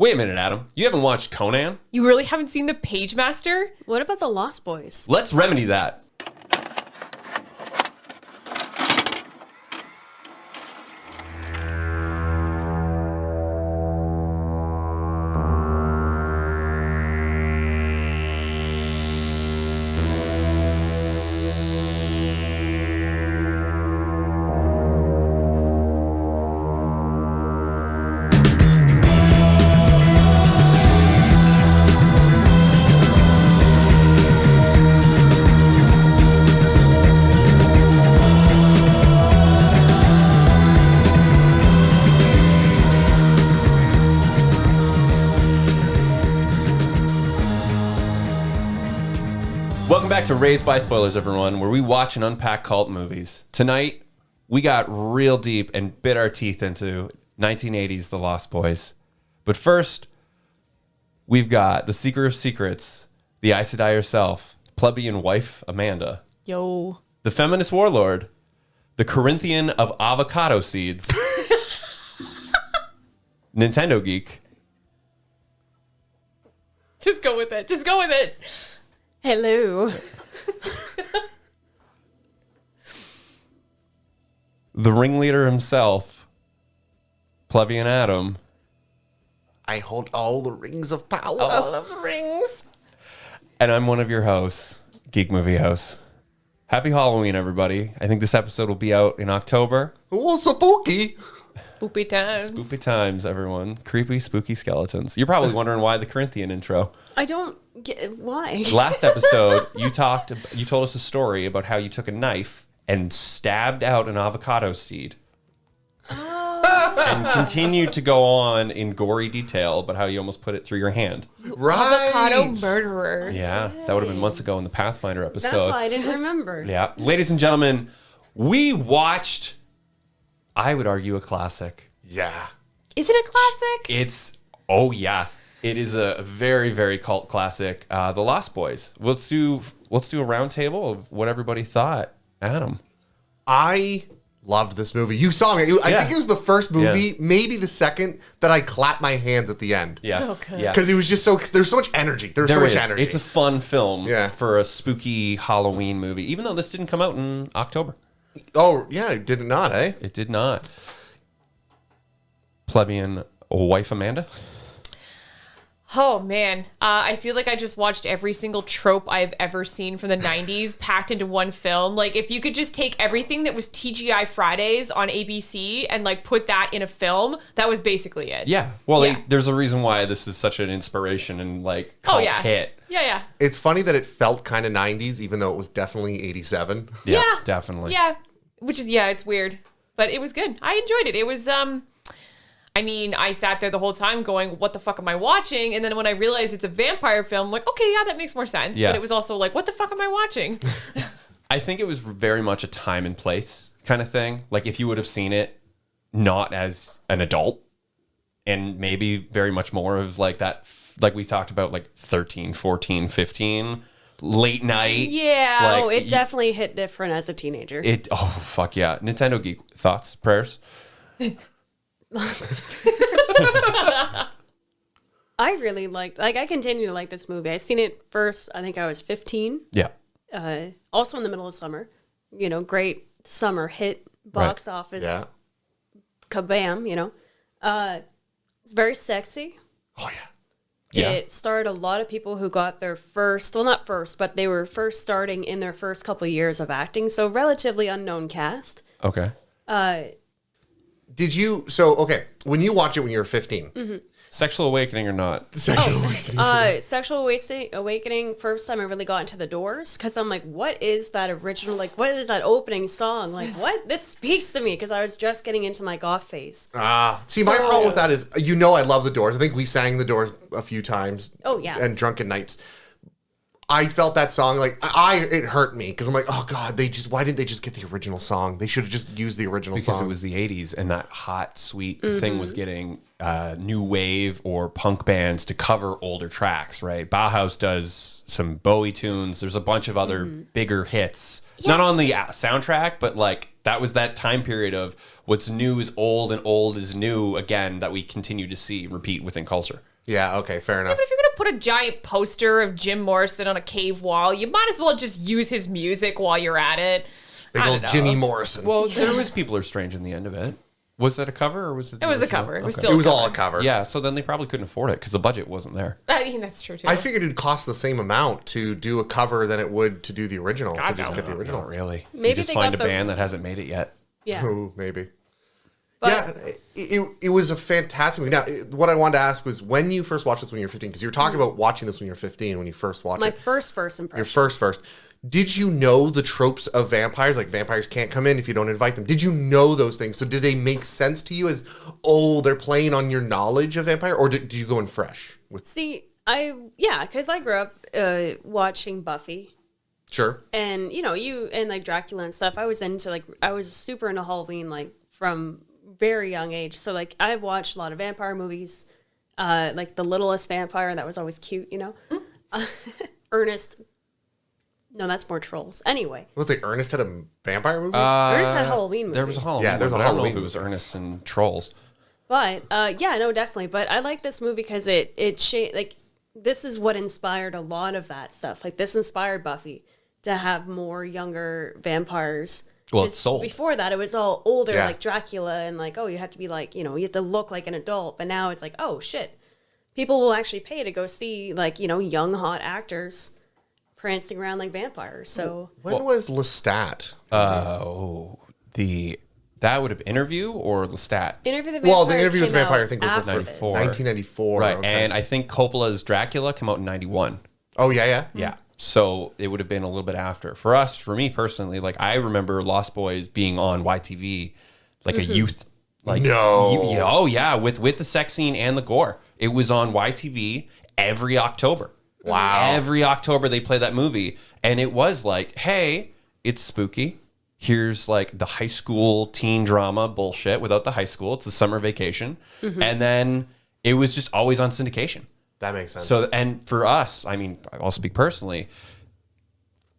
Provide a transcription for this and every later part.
Wait a minute, Adam. You haven't watched Conan? You really haven't seen The Page Master? What about the Lost Boys? Let's remedy that. Welcome back to Raised by Spoilers, everyone, where we watch and unpack cult movies. Tonight, we got real deep and bit our teeth into 1980's The Lost Boys. But first, we've got the Seeker of Secrets, the Aes Sedai herself, plebeian wife Amanda, Yo. the feminist warlord, the Corinthian of avocado seeds, Nintendo geek, Just go with it. Just go with it. Hello. the ringleader himself, plebeian Adam. I hold all the rings of power. All of the rings. And I'm one of your hosts, Geek Movie House. Happy Halloween, everybody. I think this episode will be out in October. Oh, spooky. Spoopy times. Spoopy times, everyone. Creepy, spooky skeletons. You're probably wondering why the Corinthian intro. I don't get why. Last episode, you told us a story about how you took a knife and stabbed out an avocado seed. And continued to go on in gory detail about how you almost put it through your hand. Right. Avocado murderer. Yeah, that would have been months ago in the Pathfinder episode. That's why I didn't remember. Yeah. Ladies and gentlemen, we watched, I would argue, a classic. Yeah. Is it a classic? It is a very, very cult classic. The Lost Boys. Let's do a round table of what everybody thought. Adam. I loved this movie. You saw me. I think it was the first movie, maybe the second, that I clapped my hands at the end. Yeah. Okay. Yeah. Because it was just there's so much energy. There was so much energy. It's a fun film Yeah. for a spooky Halloween movie, even though this didn't come out in October. Oh, yeah, did it not, eh? It did not. Plebeian wife Amanda? Oh, man. I feel like I just watched every single trope I've ever seen from the 90s packed into one film. Like, if you could just take everything that was TGI Fridays on ABC and, like, put that in a film, that was basically it. Yeah. Well, Yeah. there's a reason why this is such an inspiration and, like, cult hit. Yeah. It's funny that it felt kind of 90s, even though it was definitely 87. Yeah, definitely. Yeah. Which is, it's weird. But it was good. I enjoyed it. It was, I sat there the whole time going, what the fuck am I watching? And then when I realized it's a vampire film, I'm like, okay, yeah, that makes more sense. Yeah. But it was also like, what the fuck am I watching? I think it was very much a time and place kind of thing. Like, if you would have seen it not as an adult and maybe very much more of like that, like we talked about, like 13, 14, 15, late night. Yeah. Like, It definitely hit different as a teenager. Fuck yeah. Nintendo Geek, thoughts, prayers? I really liked, I continue to like this movie. I seen it first, I think I was 15. Yeah. Also in the middle of summer. Great summer hit, box office. Yeah. Kabam, It's very sexy. Oh, yeah. Yeah. It starred a lot of people who got their first, well, not first, but they were first starting in their first couple of years of acting. So relatively unknown cast. Okay. When you watch it when you were 15, Sexual awakening or not? sexual awakening. Sexual Awakening, first time I really got into the Doors, because I'm like, what is that original, like, what is that opening song? Like, what? This speaks to me, because I was just getting into my goth phase. My problem with that is, I love the Doors. I think we sang the Doors a few times. Oh, yeah. And Drunken Nights. I felt that song, like, it hurt me, because I'm like, oh, God, why didn't they just get the original song? They should have just used the original song. Because it was the 80s and that hot, sweet thing was getting new wave or punk bands to cover older tracks, right? Bauhaus does some Bowie tunes. There's a bunch of other bigger hits. Yeah. Not on the soundtrack, but like that was that time period of what's new is old and old is new again that we continue to see repeat within culture. Yeah, okay, fair enough. But if you're gonna put a giant poster of Jim Morrison on a cave wall, you might as well just use his music while you're at it. Big I old don't know. Jimmy Morrison. Well, there was People Are Strange in the end of it. Was that a cover or was it? It was a original? cover. It was Okay. still it was all a cover. Yeah, so then they probably couldn't afford it because the budget wasn't there. I mean, that's true too. I figured it'd cost the same amount to do a cover than it would to do the original. God, to just no. get the original. Not really. Maybe you just they find got a the- band that hasn't made it yet. Yeah. Ooh, maybe. But- yeah, it was a fantastic movie. Now, what I wanted to ask was when you first watched this when you were 15, because you were talking about watching this when you were 15, when you first watched My it. first impression. Your first. Did you know the tropes of vampires? Like vampires can't come in if you don't invite them. Did you know those things? So did they make sense to you as, oh, they're playing on your knowledge of vampire? Or did you go in fresh? With See, because I grew up watching Buffy. Sure. And and like Dracula and stuff. I was super into Halloween like from very young age. So like I've watched a lot of vampire movies, like The Littlest Vampire, that was always cute, Ernest. No, that's more Trolls. Anyway, Was it Ernest had a vampire movie? Ernest had Halloween movie. There was a Halloween. Yeah, there's a one, but I don't know Halloween if it was movie. Ernest and Trolls. But yeah, no, definitely. But I like this movie because like this is what inspired a lot of that stuff. Like this inspired Buffy to have more younger vampires. Well, it's 'Cause sold. Before that, it was all older, Yeah. like Dracula, and like, oh, you have to be like, you have to look like an adult. But now it's like, oh shit, people will actually pay to go see like young hot actors prancing around like vampires. So when was Lestat? That would have Interview or Lestat. Interview with the Vampire. Well, the Interview with the came Vampire, out I think, was the after this. 94. 1994. Right, okay. and I think Coppola's Dracula came out in 91. Oh, yeah. Yeah. So it would have been a little bit after. For me personally, like I remember Lost Boys being on YTV, like a youth, like No. oh yeah, with the sex scene and the gore. It was on YTV every October. Wow. Every October they play that movie, and it was like, hey, it's spooky. Here's like the high school teen drama bullshit without the high school. It's the summer vacation, and then it was just always on syndication. That makes sense. So, and for us, I mean, I'll speak personally.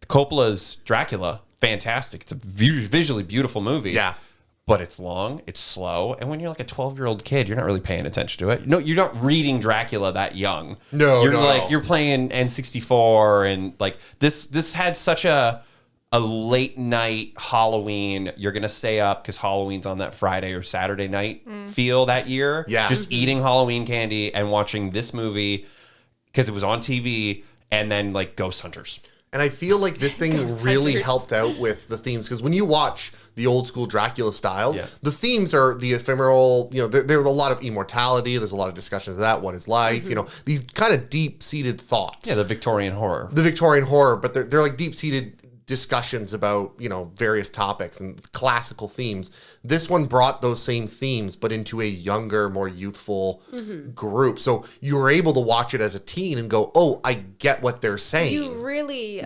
Coppola's Dracula, fantastic. It's a visually beautiful movie. Yeah. But it's long, it's slow, and when you're like a 12-year-old kid, you're not really paying attention to it. No, you're not reading Dracula that young. No, you're no, like no. you're playing N64, and like this had such a late night Halloween. You're gonna stay up because Halloween's on that Friday or Saturday night feel that year. Yeah. Just eating Halloween candy and watching this movie because it was on TV, and then like Ghost Hunters. And I feel like this thing really helped out with the themes, because when you watch the old school Dracula styles, Yeah. the themes are the ephemeral, there's a lot of immortality, there's a lot of discussions of that, what is life, these kind of deep-seated thoughts. Yeah, the Victorian horror. The Victorian horror, but they're like deep-seated discussions about, various topics and classical themes. This one brought those same themes, but into a younger, more youthful group. So you were able to watch it as a teen and go, oh, I get what they're saying. You really,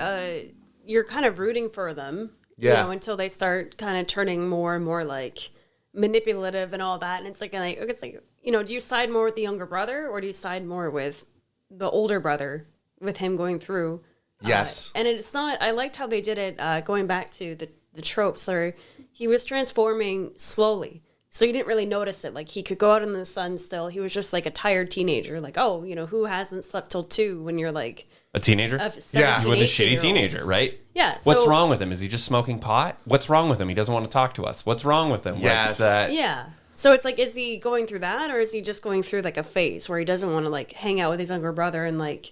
you're kind of rooting for them, Yeah. until they start kind of turning more and more like manipulative and all that. And it's like, do you side more with the younger brother, or do you side more with the older brother, with him going through? Yes. And it's not, I liked how they did it, going back to the tropes where he was transforming slowly. So you didn't really notice it. Like he could go out in the sun still. He was just like a tired teenager. Like, oh, who hasn't slept till 2 when you're like A teenager? a Yeah. 17, With a 18-year-old. shitty teenager, right? Yeah. What's so- wrong with him? Is he just smoking pot? What's wrong with him? He doesn't want to talk to us. What's wrong with him? Like Yes. that. Yeah. So it's like, is he going through that, or is he just going through like a phase where he doesn't want to like hang out with his younger brother and like,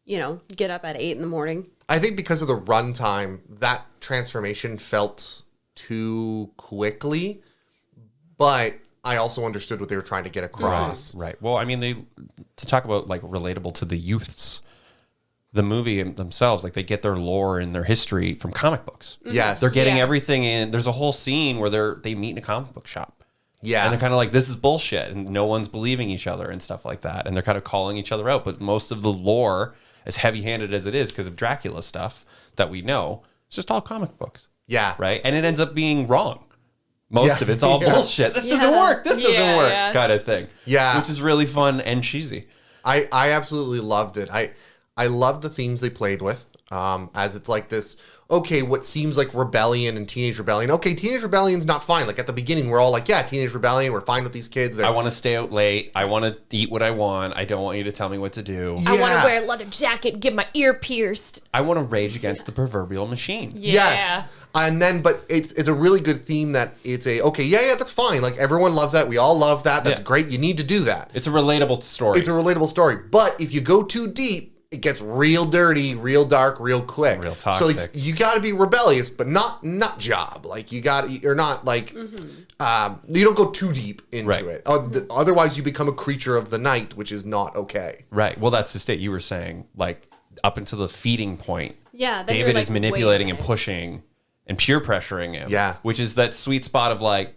get up at 8 a.m? I think because of the runtime, that transformation felt too quickly, but I also understood what they were trying to get across. Right. Well, I mean, to talk about like relatable to the youths, the movie themselves, like they get their lore and their history from comic books. Yes. They're getting Yeah. everything in. There's a whole scene where they meet in a comic book shop. Yeah. And they're kind of like, this is bullshit, and no one's believing each other and stuff like that. And they're kind of calling each other out. But most of the lore, as heavy-handed as it is because of Dracula stuff that we know, it's just all comic books. Yeah. Right? And it ends up being wrong. Most Yeah. of it's all Yeah. bullshit. This doesn't Yeah. work. This doesn't Yeah, work. yeah. Kind of thing. Yeah. Which is really fun and cheesy. I absolutely loved it. I loved the themes they played with. as it's like this, okay, what seems like rebellion and teenage rebellion. Okay, teenage rebellion's not fine. Like at the beginning, we're all like, yeah, teenage rebellion, we're fine with these kids. I want to stay out late. I want to eat what I want. I don't want you to tell me what to do. I want to wear a leather jacket, get my ear pierced. I want to rage against the proverbial machine. Yeah. Yes. And then, but it's a really good theme that it's okay, that's fine. Like everyone loves that. We all love that. That's great. You need to do that. It's a relatable story. It's a relatable story. But if you go too deep, it gets real dirty, real dark, real quick. Real toxic. So like, you got to be rebellious, but not nut job. Like you're not like, you don't go too deep into it. Otherwise, you become a creature of the night, which is not okay. Right. Well, that's just it. You were saying, like, up until the feeding point, then David you're, like, is manipulating and way pushing and peer pressuring him. Yeah. Which is that sweet spot of like,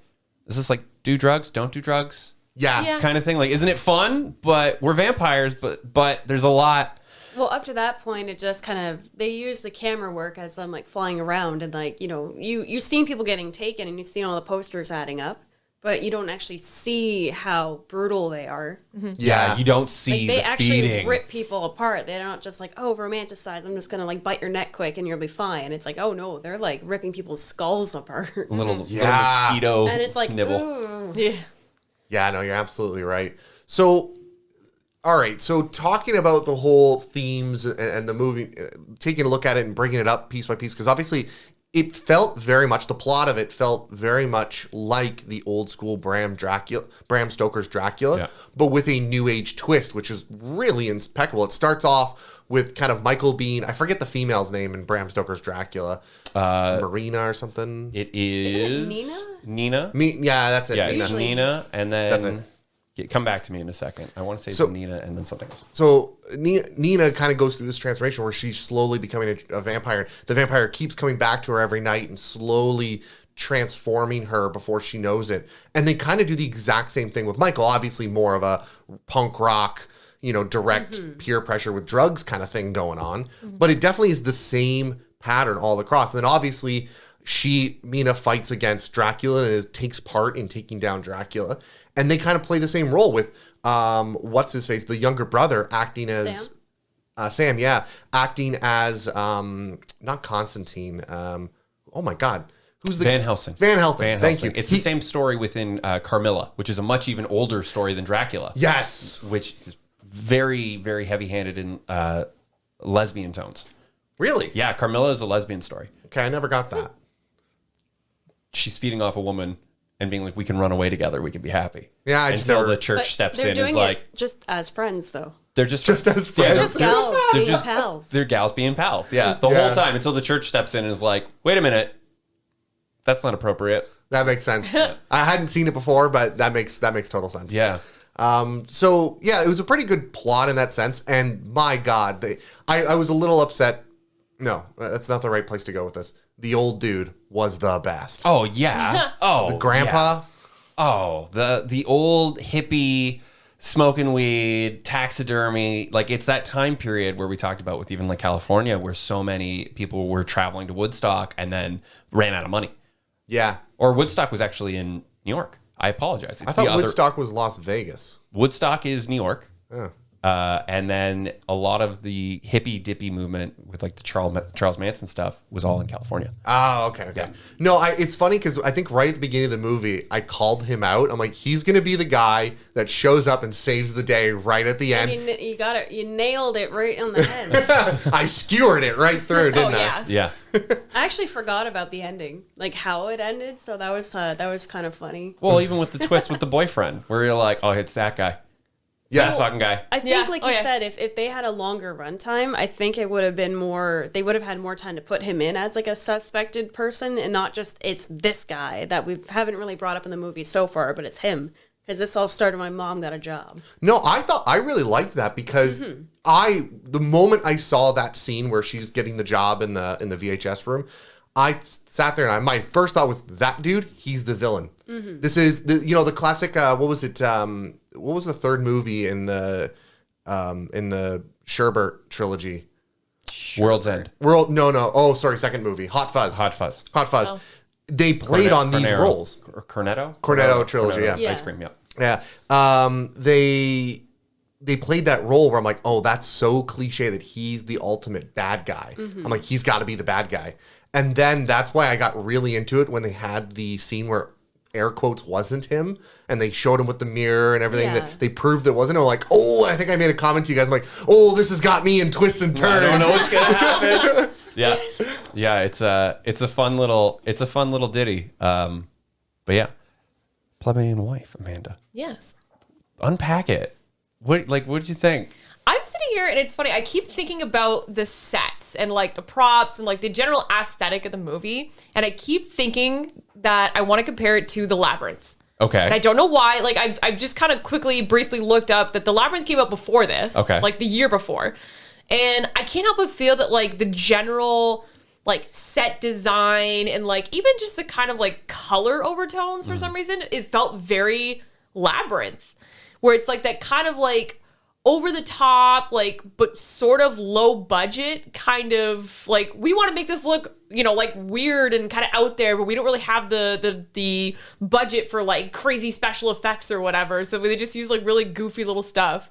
is this like do drugs, don't do drugs? Yeah. Kind of thing. Like, isn't it fun? But we're vampires, but there's a lot. Well, up to that point, it just kind of, they use the camera work as them like flying around and like, you've seen people getting taken and you've seen all the posters adding up, but you don't actually see how brutal they are. Yeah. You don't see They the actually feeding. rip people apart. They're not just like, oh, romanticize. I'm just going to like bite your neck quick and you'll be fine. It's like, oh no, they're like ripping people's skulls apart. little mosquito And it's like, nibble. ooh. Yeah, no, you're absolutely right. So, all right. So talking about the whole themes and the movie, taking a look at it and breaking it up piece by piece, because obviously it felt very much, the plot of it felt very much like the old school Bram Stoker's Dracula, but with a new age twist, which is really impeccable. It starts off with kind of Michael being, I forget the female's name in Bram Stoker's Dracula, Marina or something. It is Nina? Nina. Yeah, that's it. Yeah, Nina. it's Nina, and then That's it. Come back to me in a second. I want to say it's Nina and then something else. So Nina kind of goes through this transformation where she's slowly becoming a vampire. The vampire keeps coming back to her every night and slowly transforming her before she knows it. And they kind of do the exact same thing with Michael. Obviously more of a punk rock, direct peer pressure with drugs kind of thing going on. But it definitely is the same pattern all across. And then obviously Mina fights against Dracula and takes part in taking down Dracula. And they kind of play the same role with, what's his face, the younger brother acting as Sam, acting as not Constantine. Oh my God, who's the Van Helsing? Van Helsing. Thank you. It's the same story within Carmilla, which is a much even older story than Dracula. Yes, which is very, very heavy-handed in lesbian tones. Really? Yeah, Carmilla is a lesbian story. Okay, I never got that. She's feeding off a woman and being like, we can run away together, we can be happy. Yeah, I just until never... the church steps in and is doing like, it just as friends, though. they're just as friends. Just gals they're being just pals. They're gals being pals. Yeah, the whole time until the church steps in and is like, wait a minute, that's not appropriate. That makes sense. I hadn't seen it before, but that makes total sense. Yeah. So yeah, it was a pretty good plot in that sense. And my God, I was a little upset. No, that's not the right place to go with this. The old dude was the best. Oh yeah. Oh, the grandpa. Yeah. Oh, the old hippie smoking weed, taxidermy. Like, it's that time period where we talked about with even like California, where so many people were traveling to Woodstock and then ran out of money. Yeah. Or Woodstock was actually in New York. I apologize. I thought Woodstock was Las Vegas. Woodstock is New York. Oh. And then a lot of the hippie dippy movement with like the Charles Manson stuff was all in California. Oh, okay. Yeah. No, it's funny because I think right at the beginning of the movie, I called him out. I'm like, he's going to be the guy that shows up and saves the day right at the end. And you got it. You nailed it right on the head. I skewered it right through, didn't I? Yeah. I actually forgot about the ending, like how it ended. So that was kind of funny. Well, even with the twist with the boyfriend, where you're like, oh, it's that guy. Yeah. That fucking guy. I think, like you said, if they had a longer runtime, I think it would have been more. They would have had more time to put him in as like a suspected person, and not just it's this guy that we haven't really brought up in the movie so far, but it's him. Because this all started when my mom got a job. No, I really liked that because the moment I saw that scene where she's getting the job in the VHS room, I sat there and my first thought was, that dude, he's the villain. This is the classic. What was it? What was the third movie in the Sherbert trilogy? World's End. No. Oh, sorry, second movie. Hot Fuzz. Oh. They played on these roles. Cornetto trilogy. Cornetto, Yeah. Ice cream. Yeah. Yeah. they played that role where I'm like, oh, that's so cliche that he's the ultimate bad guy. I'm like, he's got to be the bad guy. And then that's why I got really into it when they had the scene where air quotes wasn't him and they showed him with the mirror and everything that they proved it wasn't. I'm like, oh, and I think I made a comment to you guys. I'm like, oh, this has got me in twists and turns. I don't know what's gonna happen. Yeah. It's a fun little ditty. But yeah, plebeian wife, Amanda. Yes. Unpack it. What did you think? I'm sitting here and it's funny. I keep thinking about the sets and like the props and like the general aesthetic of the movie. And I keep thinking that I want to compare it to The Labyrinth. Okay. And I don't know why. Like I've just kind of briefly looked up that The Labyrinth came out before this. Okay. Like the year before. And I can't help but feel that like the general like set design and like even just the kind of like color overtones for some reason, it felt very Labyrinth. Where it's like that kind of like over the top, like, but sort of low budget kind of like, we want to make this look, you know, like weird and kind of out there, but we don't really have the budget for like crazy special effects or whatever. So they just use like really goofy little stuff.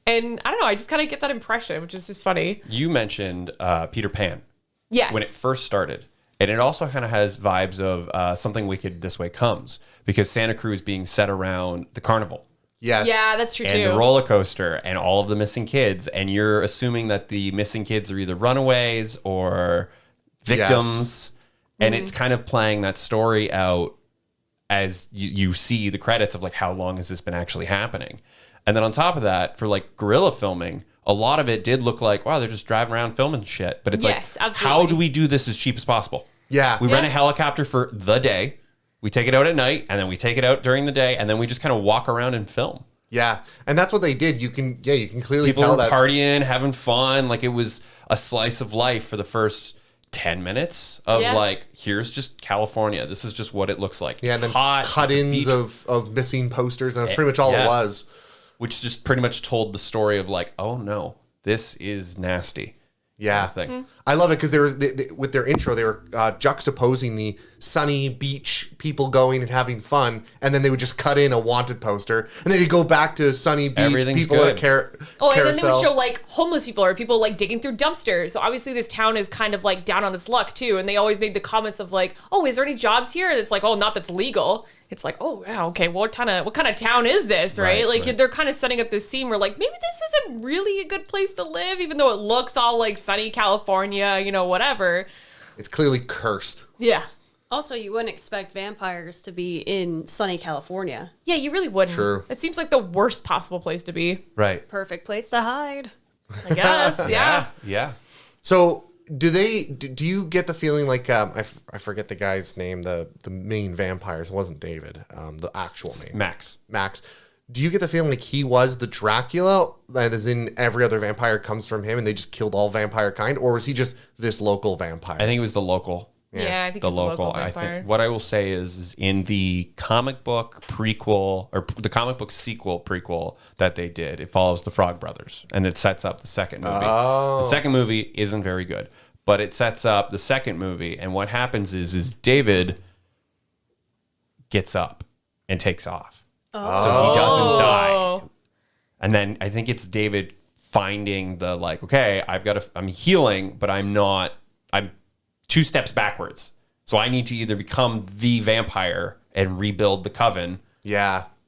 And I don't know, I just kind of get that impression, which is just funny. You mentioned Peter Pan. Yes. When it first started. And it also kind of has vibes of Something Wicked This Way Comes, because Santa Cruz being set around the carnival. Yes. Yeah, that's true And too. the roller coaster and all of the missing kids. And you're assuming that the missing kids are either runaways or victims. And it's kind of playing that story out as you see the credits of like, how long has this been actually happening? And then on top of that, for like guerrilla filming, a lot of it did look like, wow, they're just driving around filming shit. But it's Yes, like, absolutely. how do we do this as cheap as possible? Yeah. We rent a helicopter for the day. We take it out at night, and then we take it out during the day, and then we just kind of walk around and film. Yeah. And that's what they did. You can clearly People tell were that. partying, having fun. Like, it was a slice of life for the first 10 minutes of like, here's just California. This is just what it looks like. Yeah, It's and then hot. cut-ins It's a beach. of missing posters, and that's pretty much all it was. Which just pretty much told the story of like, oh no, this is nasty. Yeah, kind of thing. I love it because with their intro, they were juxtaposing the sunny beach people going and having fun, and then they would just cut in a wanted poster, and then you go back to sunny beach Everything's people good. at carousel. And then they would show like homeless people or people like digging through dumpsters. So obviously this town is kind of like down on its luck too. And they always made the comments of like, oh, is there any jobs here? And it's like, oh, not that's legal. It's like, oh, wow, okay, what kind of town is this, right? Like they're kind of setting up this scene where like maybe this isn't really a good place to live, even though it looks all like sunny California, you know, whatever. It's clearly cursed. Yeah. Also, you wouldn't expect vampires to be in sunny California. Yeah, you really wouldn't. True. It seems like the worst possible place to be, Right. Perfect place to hide. I guess. Yeah. Yeah. So do you get the feeling like I forget the guy's name, the main vampires? It wasn't David, the actual name. Max. Do you get the feeling like he was the Dracula, that is in every other vampire comes from him and they just killed all vampire kind? Or was he just this local vampire? I think it was the local. Yeah, I think The it's a local I vampire. think what I will say is in the comic book prequel or the comic book sequel prequel that they did, it follows the Frog Brothers and it sets up the second movie. Oh. The second movie isn't very good, but it sets up the second movie. And what happens is David gets up and takes off. So he doesn't die. And then I think it's David finding the like, okay, I'm healing, but I'm 2 steps backwards. So I need to either become the vampire and rebuild the coven,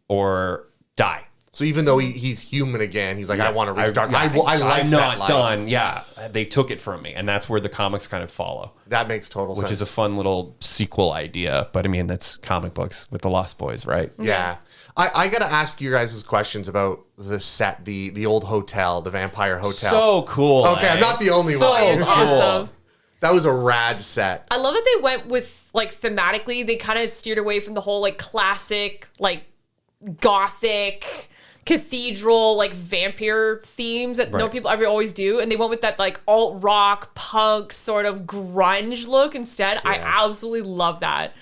or die. So even though he's human again, he's like, I want to restart. I like I'm that not life. done. Yeah, they took it from me, and that's where the comics kind of follow, That makes total sense. which is a fun little sequel idea. But I mean, that's comic books with the Lost Boys, right? Yeah. I got to ask you guys questions about the set, the old hotel, the vampire hotel. So cool. Okay, I'm not the only So one. It's awesome. That was a rad set. I love that they went with like thematically, they kind of steered away from the whole like classic, like gothic cathedral, like vampire themes that no people ever always do. And they went with that like alt rock punk sort of grunge look instead. I absolutely love that.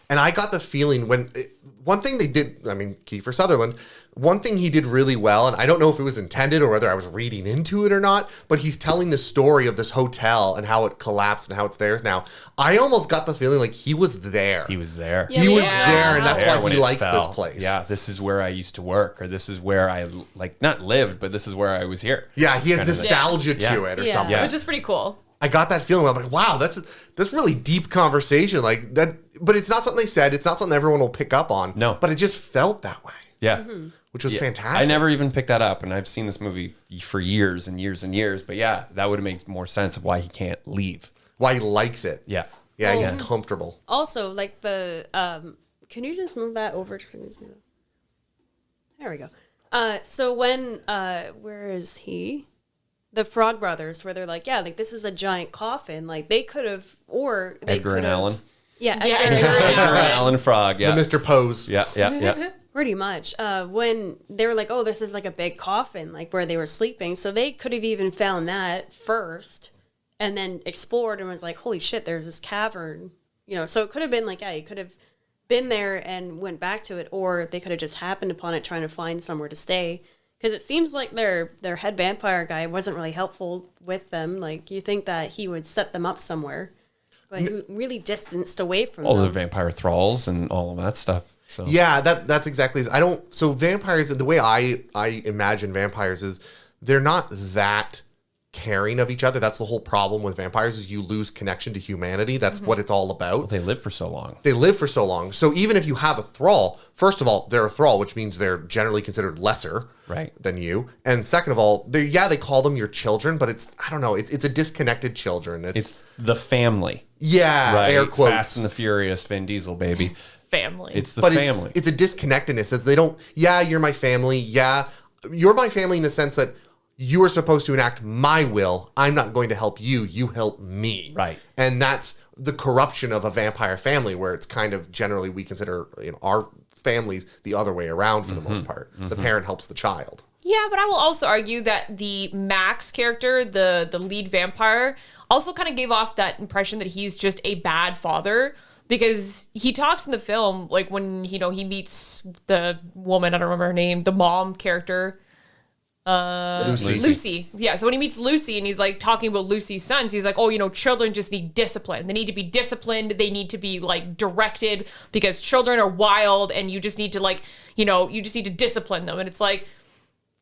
And I got the feeling one thing they did, I mean, Kiefer Sutherland, one thing he did really well, and I don't know if it was intended or whether I was reading into it or not, but he's telling the story of this hotel and how it collapsed and how it's theirs now. I almost got the feeling like he was there. He was there. Yeah, He was yeah. there, and that's There why when he it likes fell. this place. Yeah, this is where I used to work, or this is where I like not lived, but this is where I was here. Yeah, he has Kind of thing. nostalgia to Yeah. it or Yeah. something. Yeah. Which is pretty cool. I got that feeling. I'm like, wow, that's really deep conversation. Like that, but it's not something they said. It's not something everyone will pick up on. No. But it just felt that way, Yeah. which was Yeah. fantastic. I never even picked that up, and I've seen this movie for years and years and years. But yeah, that would have made more sense of why he can't leave. Why he likes it. Yeah. Yeah, he's Oh. comfortable. Also, like the can you just move that over to there we go. So when where is he? The Frog Brothers, where they're like, yeah, like this is a giant coffin. Like they could have, or they Edgar and could've- Allan. Yeah, Yeah, Edgar and Edgar and Allan. Edgar and Allan Frog. Yeah. The Mr. Pose. Yeah. Yeah. Yeah. Pretty much. When they were like, oh, this is like a big coffin, like where they were sleeping. So they could have even found that first and then explored and was like, holy shit, there's this cavern. You know, so it could have been like, yeah, you could have been there and went back to it, or they could have just happened upon it trying to find somewhere to stay. Because it seems like their head vampire guy wasn't really helpful with them. Like, you think that he would set them up somewhere. But he really distanced away from All the them. vampire thralls and all of that stuff. So Yeah, that's exactly. So vampires, the way I imagine vampires is they're not that caring of each other. That's the whole problem with vampires is you lose connection to humanity. That's what it's all about. they lived for so long. They live for so long. So even if you have a thrall, first of all, they're a thrall, which means they're generally considered lesser Right. than you. And second of all, they call them your children, but it's I don't know, it's a disconnected children. It's the family. yeah, Right. air quotes. Fast and the Furious, Vin Diesel, baby. Family. It's the But family. It's a disconnectedness. It's they don't. Yeah, you're my family. Yeah, you're my family in the sense that you are supposed to enact my will. I'm not going to help you. You help me. Right. And that's the corruption of a vampire family, where it's kind of generally we consider our families the other way around for the most part. The parent helps the child. Yeah, but I will also argue that the Max character, the lead vampire, also kind of gave off that impression that he's just a bad father, because he talks in the film, like when he meets the woman, I don't remember her name, the mom character, Lucy. Yeah, so when he meets Lucy and he's like talking about Lucy's sons, he's like, oh, children just need discipline. They need to be disciplined. They need to be like directed, because children are wild and you just need to you just need to discipline them. And it's like,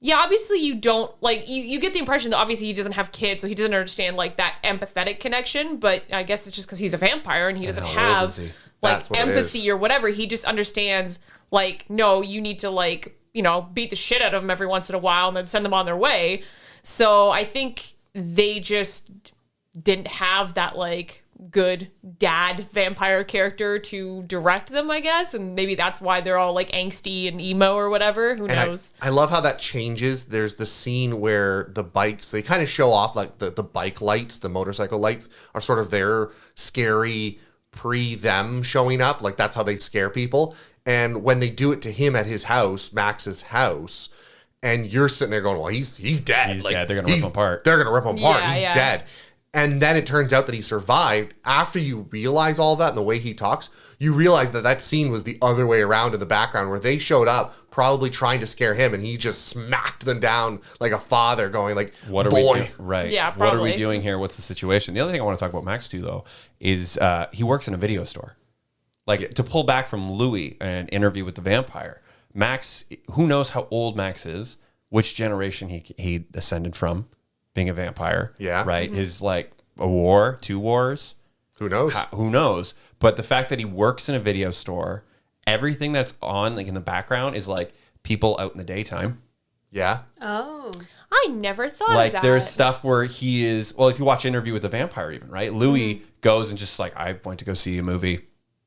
yeah, obviously you don't you get the impression that obviously he doesn't have kids, so he doesn't understand like that empathetic connection. But I guess it's just because he's a vampire and he doesn't how old have is he? like That's what it empathy or whatever. He just understands like, no, you need to beat the shit out of them every once in a while and then send them on their way. So I think they just didn't have that like good dad vampire character to direct them, I guess. And maybe that's why they're all like angsty and emo or whatever. Who knows? I love how that changes. There's the scene where the bikes, they kind of show off like the bike lights, the motorcycle lights are sort of their scary them showing up. Like that's how they scare people. And when they do it to him at his house, Max's house, and you're sitting there going, well, he's dead. He's dead. They're gonna rip him apart. They're going to rip him apart. Yeah, He's yeah. dead. And then it turns out that he survived. After you realize all that and the way he talks, you realize that scene was the other way around in the background, where they showed up probably trying to scare him, and he just smacked them down like a father, going like, What are boy. we doing? Right. Yeah, What are we probably. doing here? What's the situation? The other thing I want to talk about Max too, though, is he works in a video store. Like to pull back from Louis and Interview with the Vampire, Max, who knows how old Max is, which generation he ascended from, being a vampire. Yeah. Right. Is like a war, 2 wars. Who knows? Who knows? But the fact that he works in a video store, everything that's on like in the background is like people out in the daytime. Yeah. Oh. I never thought of Like that. there's stuff where he is, well, if you watch Interview with the Vampire even, right? Louis goes and just like, I went to go see a movie.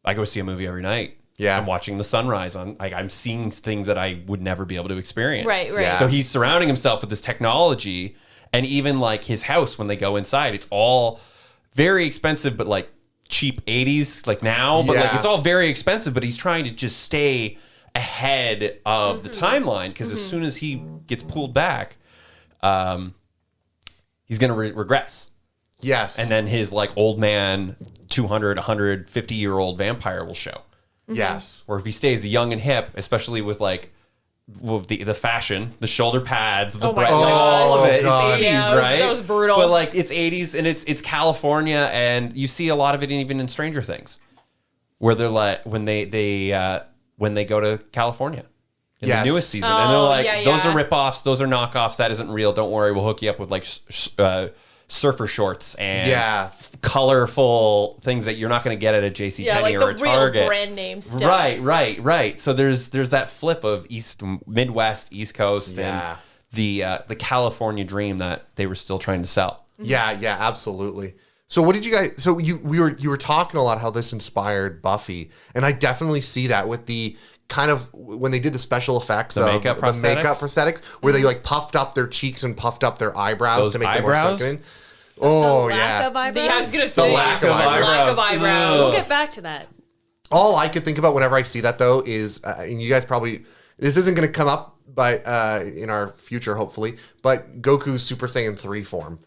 I go see a movie every night. Yeah. I'm watching the sunrise on, like, I'm seeing things that I would never be able to experience. Right. Yeah. So he's surrounding himself with this technology, and even like his house, when they go inside, it's all very expensive, but like cheap 80s, like now, but like Yeah. it's all very expensive, but he's trying to just stay ahead of the timeline, because as soon as he gets pulled back, he's going to regress. Yes. And then his like old man, 200, 150-year-old vampire will show. yes. Or if he stays young and hip, especially with like well, the fashion, the shoulder pads, the Oh my like, all of it. God. It's 80s, Yeah, right? that was brutal. But like it's 80s and it's California, and you see a lot of it even in Stranger Things, where they're like when they go to California in Yes. the newest season, and they're Oh, like, yeah, those yeah. are ripoffs, those are knockoffs, that isn't real. Don't worry, we'll hook you up with like surfer shorts and Yeah. colorful things that you're not going to get at a JCPenney Yeah, like or the a real Target. brand name stuff. Right. So there's that flip of Midwest, East Coast, Yeah. and the California dream that they were still trying to sell. Yeah, absolutely. So what did you guys? So you were talking a lot how this inspired Buffy, and I definitely see that with the kind of when they did the special effects, The makeup prosthetics, where they like puffed up their cheeks and puffed up their eyebrows Those to make eyebrows? them more sunken. Oh Lack yeah. of eyebrows. Yeah, I was gonna say lack of eyebrows. Lack of eyebrows. We'll get back to that. All I could think about whenever I see that though is, and you guys probably this isn't going to come up, but in our future hopefully, but Goku's Super Saiyan 3 form.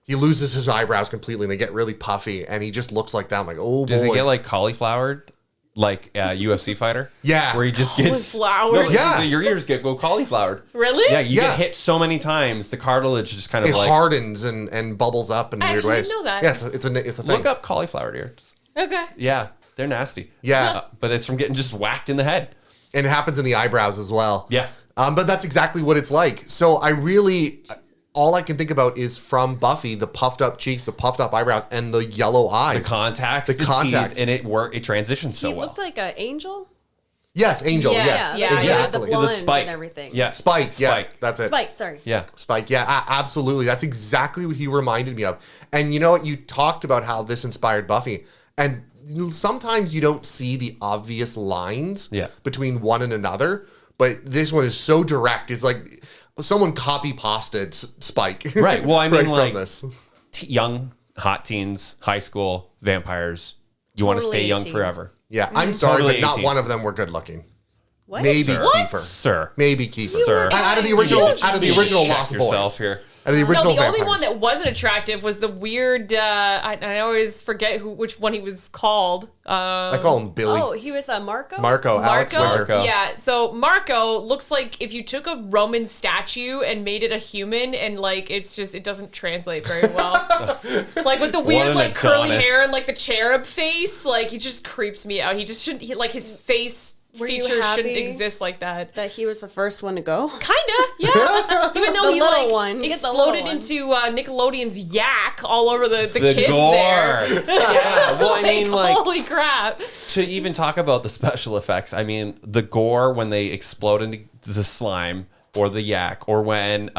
He loses his eyebrows completely, and they get really puffy, and he just looks like that. I'm like, oh boy. Does he get like cauliflowered, like a UFC fighter? Yeah. where he just gets Cauliflowered? Yeah. Your ears go cauliflowered. Really? Yeah, you Yeah. get hit so many times, the cartilage just kind of It like hardens and bubbles up in I weird actually ways. didn't know that. Yeah, it's a thing. look up cauliflower ears. Okay. Yeah, they're nasty. Yeah. But it's from getting just whacked in the head. And it happens in the eyebrows as well. Yeah. But that's exactly what it's like. So I really, all I can think about is from Buffy, the puffed up cheeks, the puffed up eyebrows, and the yellow eyes. The contacts, The contacts. teeth, and it transitions so He well. looked like an angel. Yes, Angel. Yeah, yes, yeah, exactly. The The blonde spike and everything. Yeah, Spike. Yeah, that's it. Spike, sorry. Yeah. Spike. Yeah, absolutely. That's exactly what he reminded me of. And you know what? You talked about how this inspired Buffy, and sometimes you don't see the obvious lines Yeah. between one and another, but this one is so direct. It's like someone copy pasted Spike. Right. Well, I mean, right like from this. young, hot teens, high school, vampires. You want to Totally stay young 18. forever. Yeah, I'm sorry, Totally but not 18. one of them were good looking. What? Maybe Sir. Kiefer. Sir. Maybe Kiefer. Sir. Out of the original, Lost yourself Boys. here. Out of the No, original the only vampires. one that wasn't attractive was the weird. I always forget which one he was called. I call him Billy. Oh, he was Marco? Marco. Alex Marco. Winter. Yeah. So Marco looks like if you took a Roman statue and made it a human, and like it doesn't translate very well. Like with the weird an like curly Adonis. hair and like the cherub face, like he just creeps me out. He just shouldn't. Like his face Were you features shouldn't happy? exist like that. That he was the first one to go? Kinda, yeah. Even though The he little like one. Get the exploded little one. into Nickelodeon's yak all over the The kids gore. there. Yeah. Well, I mean, like, holy crap. to even talk about the special effects, I mean, the gore when they explode into the slime or the yak, or when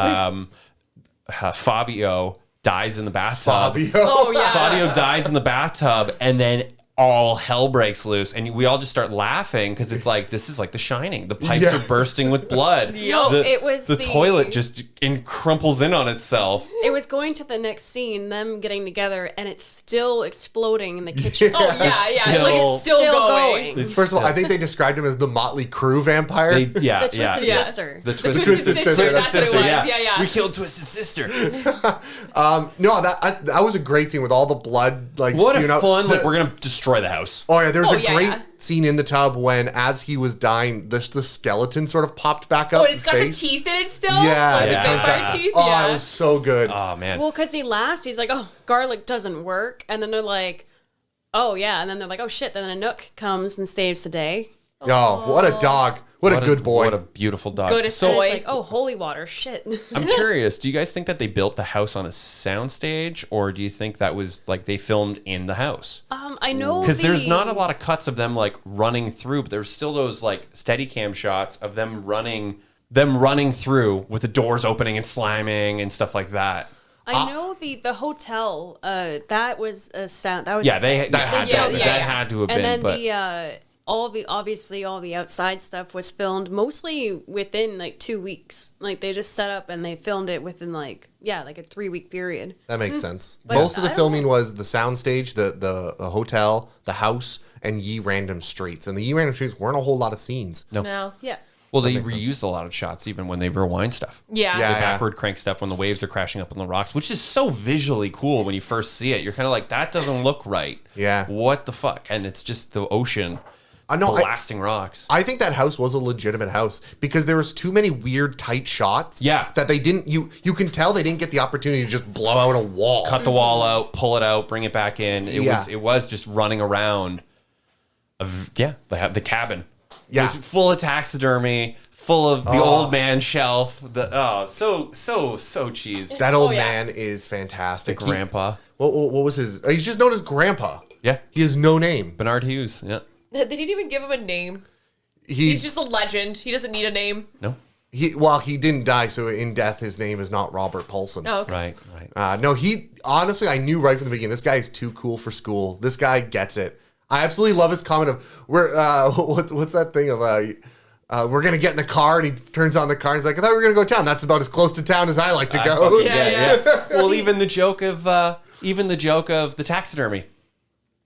Fabio dies in the bathtub. Fabio. Oh yeah. Fabio dies in the bathtub, and then all hell breaks loose, and we all just start laughing because it's like this is like The Shining. The pipes Yeah. are bursting with blood. Yup. It was the the- toilet just crumples in on itself. It was going to the next scene, them getting together, and it's still exploding in the kitchen. Oh yeah, yeah. still- Like it's still, Still going. going. First of all, I think they described him as the Motley Crue vampire. Yeah, The yeah. Twisted Yeah. Sister. The Twisted Twisted Sister, Sister. that's what it was. Yeah. We killed Twisted Sister. No, that was a great scene with all the blood. Like, What a spewing out. fun! The- Like we're gonna destroy the house. Oh yeah, there was Oh, a yeah, great yeah. scene in the tub when, as he was dying, the skeleton sort of popped back up. Oh, and it's got face. the teeth in it still? Yeah, Like it the Yeah. comes vampire back. teeth? Oh, yeah. it was so good. Oh man. Well, because he laughs, he's like, oh, garlic doesn't work. And then they're like, oh, yeah. And then they're like, oh, shit. Then a Nook comes and saves the day. Oh, what a dog. What a good boy. What a beautiful dog. Goodest So And boy. it's like, oh, holy water. Shit. I'm curious. Do you guys think that they built the house on a soundstage, or do you think that was like they filmed in the house? I know Because there's not a lot of cuts of them like running through, but there's still those like steady cam shots of them running through with the doors opening and slamming and stuff like that. I know the hotel, that was a sound. That was Yeah, a they sound. that had, Yeah, that, yeah, that yeah. had to have And been. then But all the outside stuff was filmed mostly within like 2 weeks. Like they just set up and they filmed it within like a 3-week period. That makes sense. But Most of the I filming was the soundstage, the hotel, the house, and Ye Random Streets. And the Ye Random Streets weren't a whole lot of scenes. No. Yeah. well, they makes sense. reused a lot of shots even when they rewind stuff. Yeah. Yeah. The backward crank stuff when the waves are crashing up on the rocks, which is so visually cool when you first see it. You're kind of like, that doesn't look right. Yeah. What the fuck? And it's just the ocean. know, blasting rocks. I think that house was a legitimate house because there was too many weird tight shots. Yeah. That they didn't. You can tell they didn't get the opportunity to just blow out a wall. Cut the wall out, pull it out, bring it back in. It was just running around. The cabin. Yeah. Which, full of taxidermy, full of the old man shelf. So cheese. That old man is fantastic. Grandpa. What was his? He's just known as Grandpa. Yeah. He has no name. Bernard Hughes. Yeah. They didn't even give him a name. He's just a legend. He doesn't need a name. No. He didn't die, so in death his name is not Robert Paulson. Oh, okay. Right. No, he honestly, I knew right from the beginning, this guy is too cool for school. This guy gets it. I absolutely love his comment of what's that thing of we're gonna get in the car, and he turns on the car and he's like, I thought we were gonna go town. That's about as close to town as I like to go. Yeah. Well, even the joke of the taxidermy.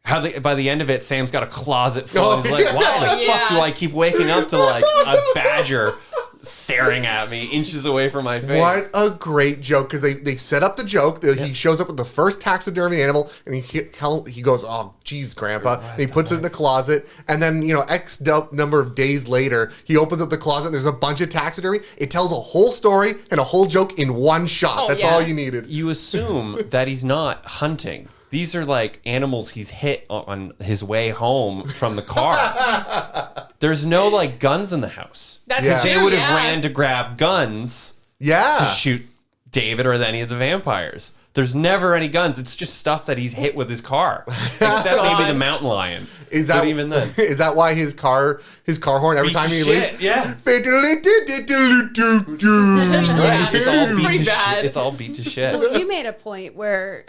How by the end of it, Sam's got a closet full. He's like, why the fuck do I keep waking up to like a badger staring at me inches away from my face? What a great joke, because they set up the joke. He shows up with the first taxidermy animal, and he goes, oh, geez, Grandpa. And he puts it in the closet, and then, X number of days later, he opens up the closet, and there's a bunch of taxidermy. It tells a whole story and a whole joke in one shot. That's all you needed. You assume that he's not hunting. These are like animals he's hit on his way home from the car. There's no like guns in the house. That's They true, would have ran to grab guns to shoot David or any of the vampires. There's never any guns. It's just stuff that he's hit with his car, except maybe the mountain lion. But even then, is that why his car horn every time he leaves? Yeah. It's all beat pretty to bad. shit. It's all beat to shit. Well, you made a point where,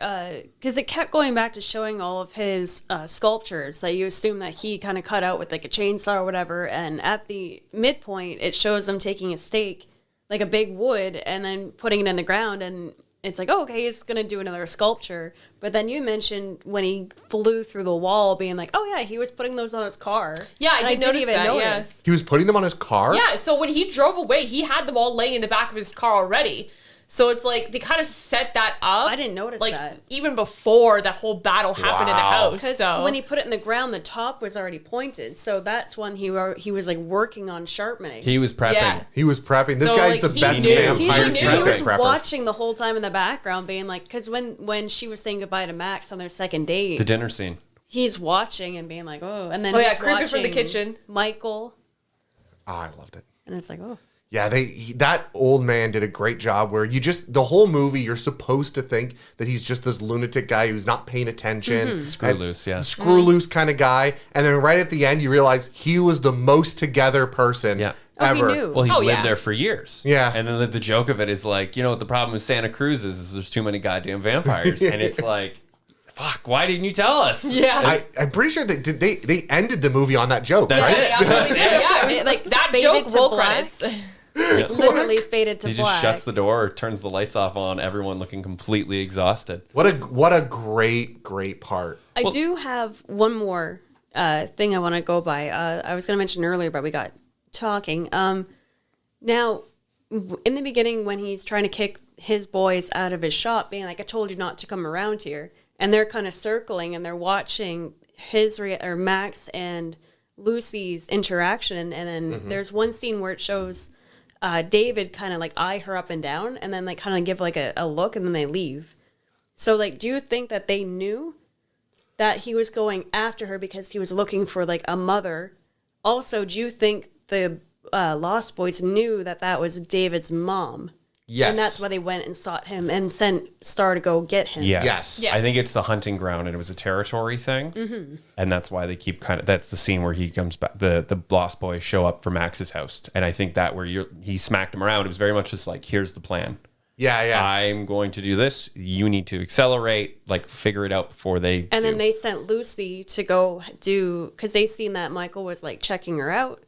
because it kept going back to showing all of his sculptures that you assume that he kind of cut out with like a chainsaw or whatever, and at the midpoint, it shows him taking a stake, like a big wood, and then putting it in the ground, and it's like, oh, okay, he's going to do another sculpture. But then you mentioned when he flew through the wall being like, oh, yeah, he was putting those on his car. Yeah, I didn't notice that. Yeah. He was putting them on his car? Yeah, so when he drove away, he had them all laying in the back of his car already. So it's like they kind of set that up. I didn't notice like, that. even before that whole battle happened in the house. Because So when he put it in the ground, the top was already pointed. So that's when he was like working on sharpening. He was prepping. Yeah. He was prepping. This So, guy's like, the he best knew. vampire He knew. He was prepper. watching the whole time in the background, being like, because when she was saying goodbye to Max on their second date, The dinner scene. he's watching and being like, oh, and then Oh, yeah, he's creeping from the watching kitchen. Michael, Oh, I loved it. and it's like, oh, Yeah, that old man did a great job where the whole movie, you're supposed to think that he's just this lunatic guy who's not paying attention. Screw loose, yeah. Screw loose kind of guy. And then right at the end, you realize he was the most together person Yeah. oh, he ever. knew. Well, he's Oh, lived yeah. there for years. Yeah. And then the joke of it is like, what the problem with Santa Cruz is there's too many goddamn vampires. And it's like, fuck, why didn't you tell us? yeah. I'm pretty sure that they ended the movie on that joke, That's right? it. They absolutely did. Yeah, it was Like, that faded joke to roll black. credits. literally faded to He black. just shuts the door or turns the lights off on everyone looking completely exhausted. What a great part. I do have one more thing I want to go by. I was going to mention earlier, but we got talking. Now, in the beginning, when he's trying to kick his boys out of his shop, being like, I told you not to come around here. And they're kind of circling and they're watching or Max and Lucy's interaction. And then there's one scene where it shows David kind of like eye her up and down and then like kind of give like a look and then they leave. So like, do you think that they knew that he was going after her because he was looking for like a mother? Also, do you think the Lost Boys knew that that was David's mom? Yes. And that's why they went and sought him and sent Star to go get him. Yes. Yes. I think it's the hunting ground and it was a territory thing. Mm-hmm. And that's why they keep that's the scene where he comes back, the Lost Boys show up for Max's house. And I think that where he smacked him around, it was very much just like, here's the plan. Yeah. I'm going to do this. You need to accelerate, like figure it out before they And do. then they sent Lucy to go do, because they seen that Michael was like checking her out.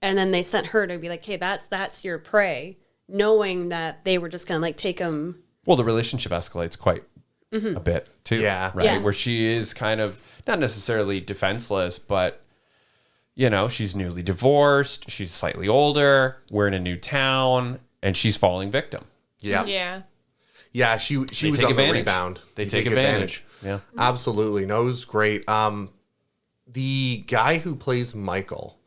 And then they sent her to be like, hey, that's your prey, knowing that they were just going to like take him. Well, the relationship escalates quite a bit too. Yeah. Right. Yeah. Where she is kind of not necessarily defenseless, but she's newly divorced. She's slightly older. We're in a new town and she's falling victim. Yeah. Yeah. Yeah, she was on the rebound. They take advantage. Yeah. Absolutely. No, it was great. the guy who plays Michael,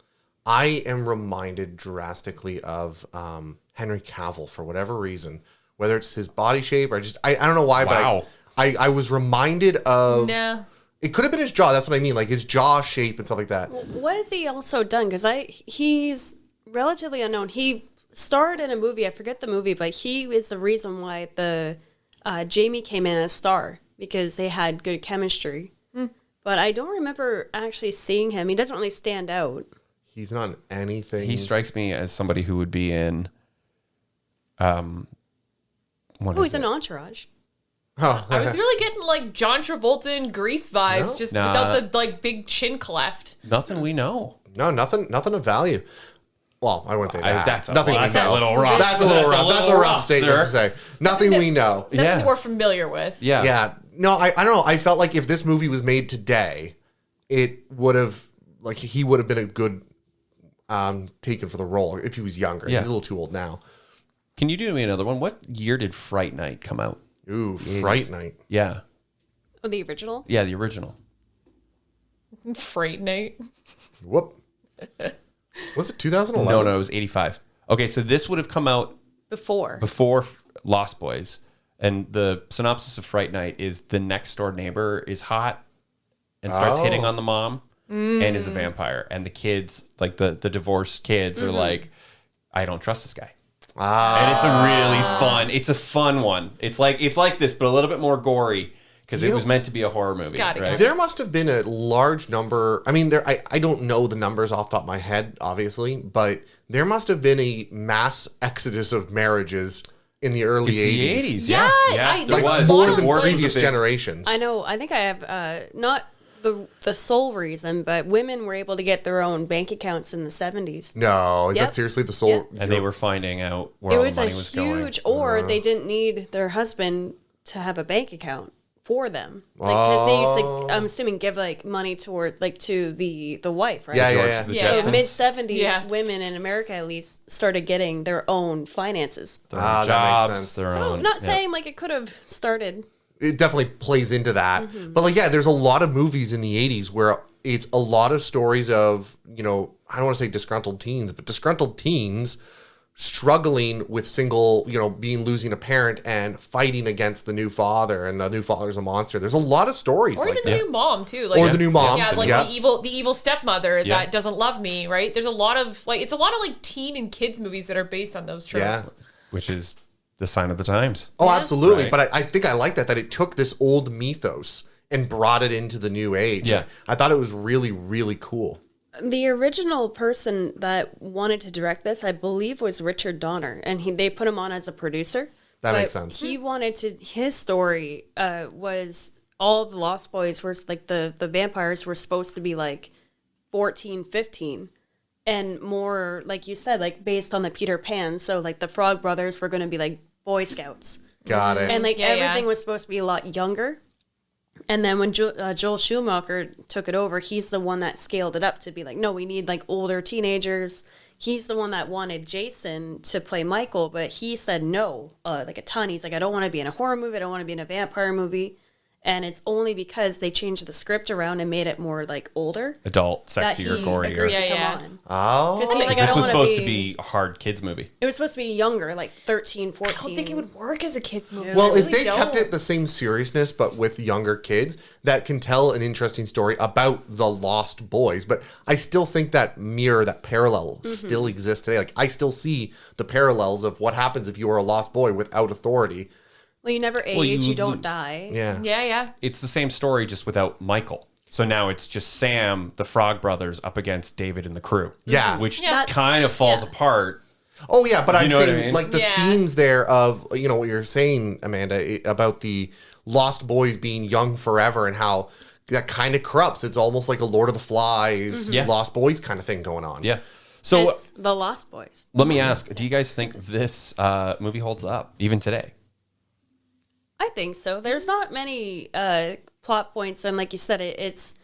I am reminded drastically of Henry Cavill for whatever reason, whether it's his body shape or just I don't know why, Wow. but I was reminded of. No. It could have been his jaw. That's what I mean, like his jaw shape and stuff like that. What has he also done? Because he's relatively unknown. He starred in a movie. I forget the movie, but he is the reason why the Jamie came in as star because they had good chemistry. But I don't remember actually seeing him. He doesn't really stand out. He's not in anything. He strikes me as somebody who would be in. He's an Entourage. Oh, I was really getting like John Travolta and Grease vibes, No? just Nah. without the like big chin cleft. Nothing we know. No, nothing of value. Well, I wouldn't say that. That's a nothing we that's a know. little rough. That's a little rough. That's a rough statement sir. to say. Nothing we know. Nothing Yeah. that we're familiar with. Yeah. Yeah. No, I don't know. I felt like if this movie was made today, it would have like he would have been a good taken for the role if he was younger. Yeah. He's a little too old now. Can you do me another one? What year did Fright Night come out? Ooh, Fright Night. Yeah. Oh, the original? Yeah, the original. Freight night. Whoop. Was it 2011? No, it was 85. Okay, so this would have come out before Lost Boys. And the synopsis of Fright Night is the next door neighbor is hot and starts hitting on the mom and is a vampire. And the kids, like the divorced kids, are like, I don't trust this guy. And it's a really it's a fun one. It's like this, but a little bit more gory because it was meant to be a horror movie. Got it, right? got it. There must have been a large number. I mean, I don't know the numbers off the top of my head, obviously, but there must have been a mass exodus of marriages in the early It's 80s. the 80s, Yeah, yeah. there There was was. More Lot than of, like- previous Big- generations. I know. I think I have not the sole reason, but women were able to get their own bank accounts in the 70s. No, is Yep. that seriously the sole? Yep. And they were finding out where It all was the a money was going. huge, or they didn't need their husband to have a bank account for them, because they used to, I'm assuming, give like money toward like to the wife, right? Yeah, George, yeah, the Yeah. So Jetsons, mid 70s, Yeah. women in America at least started getting their own finances. their own that makes jobs, sense. their So own. not yeah. saying like it could have started. It definitely plays into that. Mm-hmm. But like, yeah, there's a lot of movies in the 80s where it's a lot of stories of, I don't want to say disgruntled teens, but disgruntled teens struggling with losing a parent and fighting against the new father, and the new father's a monster. There's a lot of stories Or like even that. the new mom too. Like, Or the new mom. Yeah, like Yeah. the evil stepmother Yeah. that doesn't love me, right? There's a lot of it's a lot of like teen and kids movies that are based on those tropes. Yeah. Which is the sign of the times. Oh, absolutely. Right. But I think I like that it took this old mythos and brought it into the new age. Yeah. I thought it was really, really cool. The original person that wanted to direct this, I believe, was Richard Donner, and they put him on as a producer. That But makes sense. He wanted his story was all the Lost Boys were like the vampires were supposed to be like 14, 15, and more, like you said, like based on the Peter Pan. So like the Frog Brothers were going to be like Boy Scouts. Got it. And like Yeah, everything yeah. was supposed to be a lot younger. And then when Joel Schumacher took it over, he's the one that scaled it up to be like, no, we need like older teenagers. He's the one that wanted Jason to play Michael, but he said no, like a ton. He's like, I don't want to be in a horror movie. I don't want to be in a vampire movie. And it's only because they changed the script around and made it more like older Adult, that he sexier, gorier. agreed to Yeah, come yeah. on. Oh. 'Cause he's like, I This don't was wanna supposed to be a hard kids movie. It was supposed to be younger, like 13, 14. I don't think it would work as a kids movie. Well, I if really they kept don't. it the same seriousness, but with younger kids, that can tell an interesting story about the Lost Boys. But I still think that parallel Mm-hmm. still exists today. Like, I still see the parallels of what happens if you are a lost boy without authority. Well, you never age, Well, you don't die. Yeah. Yeah. It's the same story, just without Michael. So now it's just Sam, the Frog Brothers, up against David and the crew. Yeah. Which Yeah. kind of falls Yeah. apart. Oh, yeah, but I'm know what I saying, mean? like, the Yeah. themes there of, what you're saying, Amanda, about the Lost Boys being young forever and how that kind of corrupts. It's almost like a Lord of the Flies, Yeah. Lost Boys kind of thing going on. Yeah. So It's the Lost Boys. let me ask, do you guys think this movie holds up, even today? I think so. There's not many plot points, and like you said, it's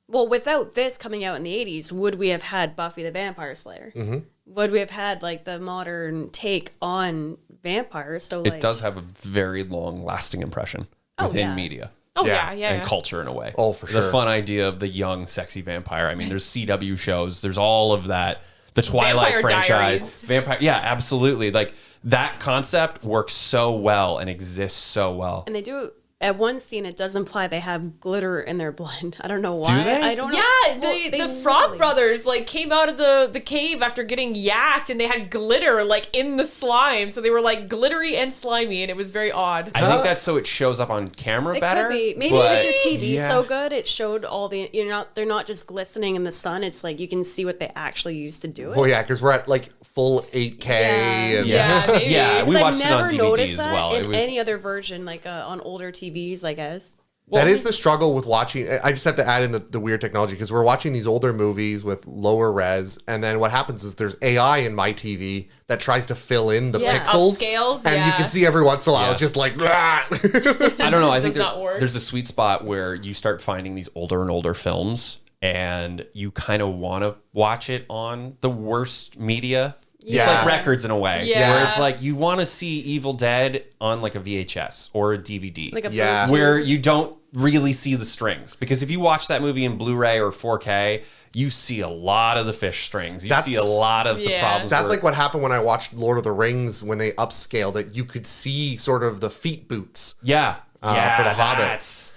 well, without this coming out in the 80s, would we have had Buffy the Vampire Slayer? Mm-hmm. Would we have had like the modern take on vampires? So like, It does have a very long lasting impression within yeah. media. Oh Yeah, yeah. and culture in a way. Oh, for The sure. fun idea of the young, sexy vampire. I mean, there's CW shows. There's all of that. The Twilight Vampire franchise. Diaries. Vampire. Yeah, absolutely. Like that concept works so well and exists so well. And they do at one scene. It does imply they have glitter in their blood. I don't know why. Do they? I don't know. Yeah, Well, they the Frog literally- Brothers like came out of the cave after getting yacked, and they had glitter like in the slime, so they were like glittery and slimy, and it was very odd. I think that's so it shows up on camera It better. could be. Maybe but- because your TV yeah. so good, it showed all the. They're not just glistening in the sun. It's like you can see what they actually used to do it. Well, yeah, because we're at like full 8K. Yeah. And Yeah, maybe. Yeah, we 'Cause watched it on DVD noticed as that well. in It was any other version, like on older TVs, I guess. That is the struggle with watching. I just have to add in the weird technology because we're watching these older movies with lower res, and then what happens is there's AI in my TV that tries to fill in the Yeah. pixels, Upscales, and you yeah. can see every once in a while Yeah. it's just like. I don't know. I think Does not work. there's a sweet spot where you start finding these older and older films, and you kind of want to watch it on the worst media. It's Yeah. like records in a way, Yeah. where it's like you want to see Evil Dead on like a VHS or a DVD, Like a Yeah. Bluetooth. where you don't really see the strings. Because if you watch that movie in Blu-ray or 4K, you see a lot of the fish strings. You That's- see a lot of the Yeah. problems. That's where- like what happened when I watched Lord of the Rings when they upscaled it. You could see sort of the feet boots. yeah, for the Hobbit.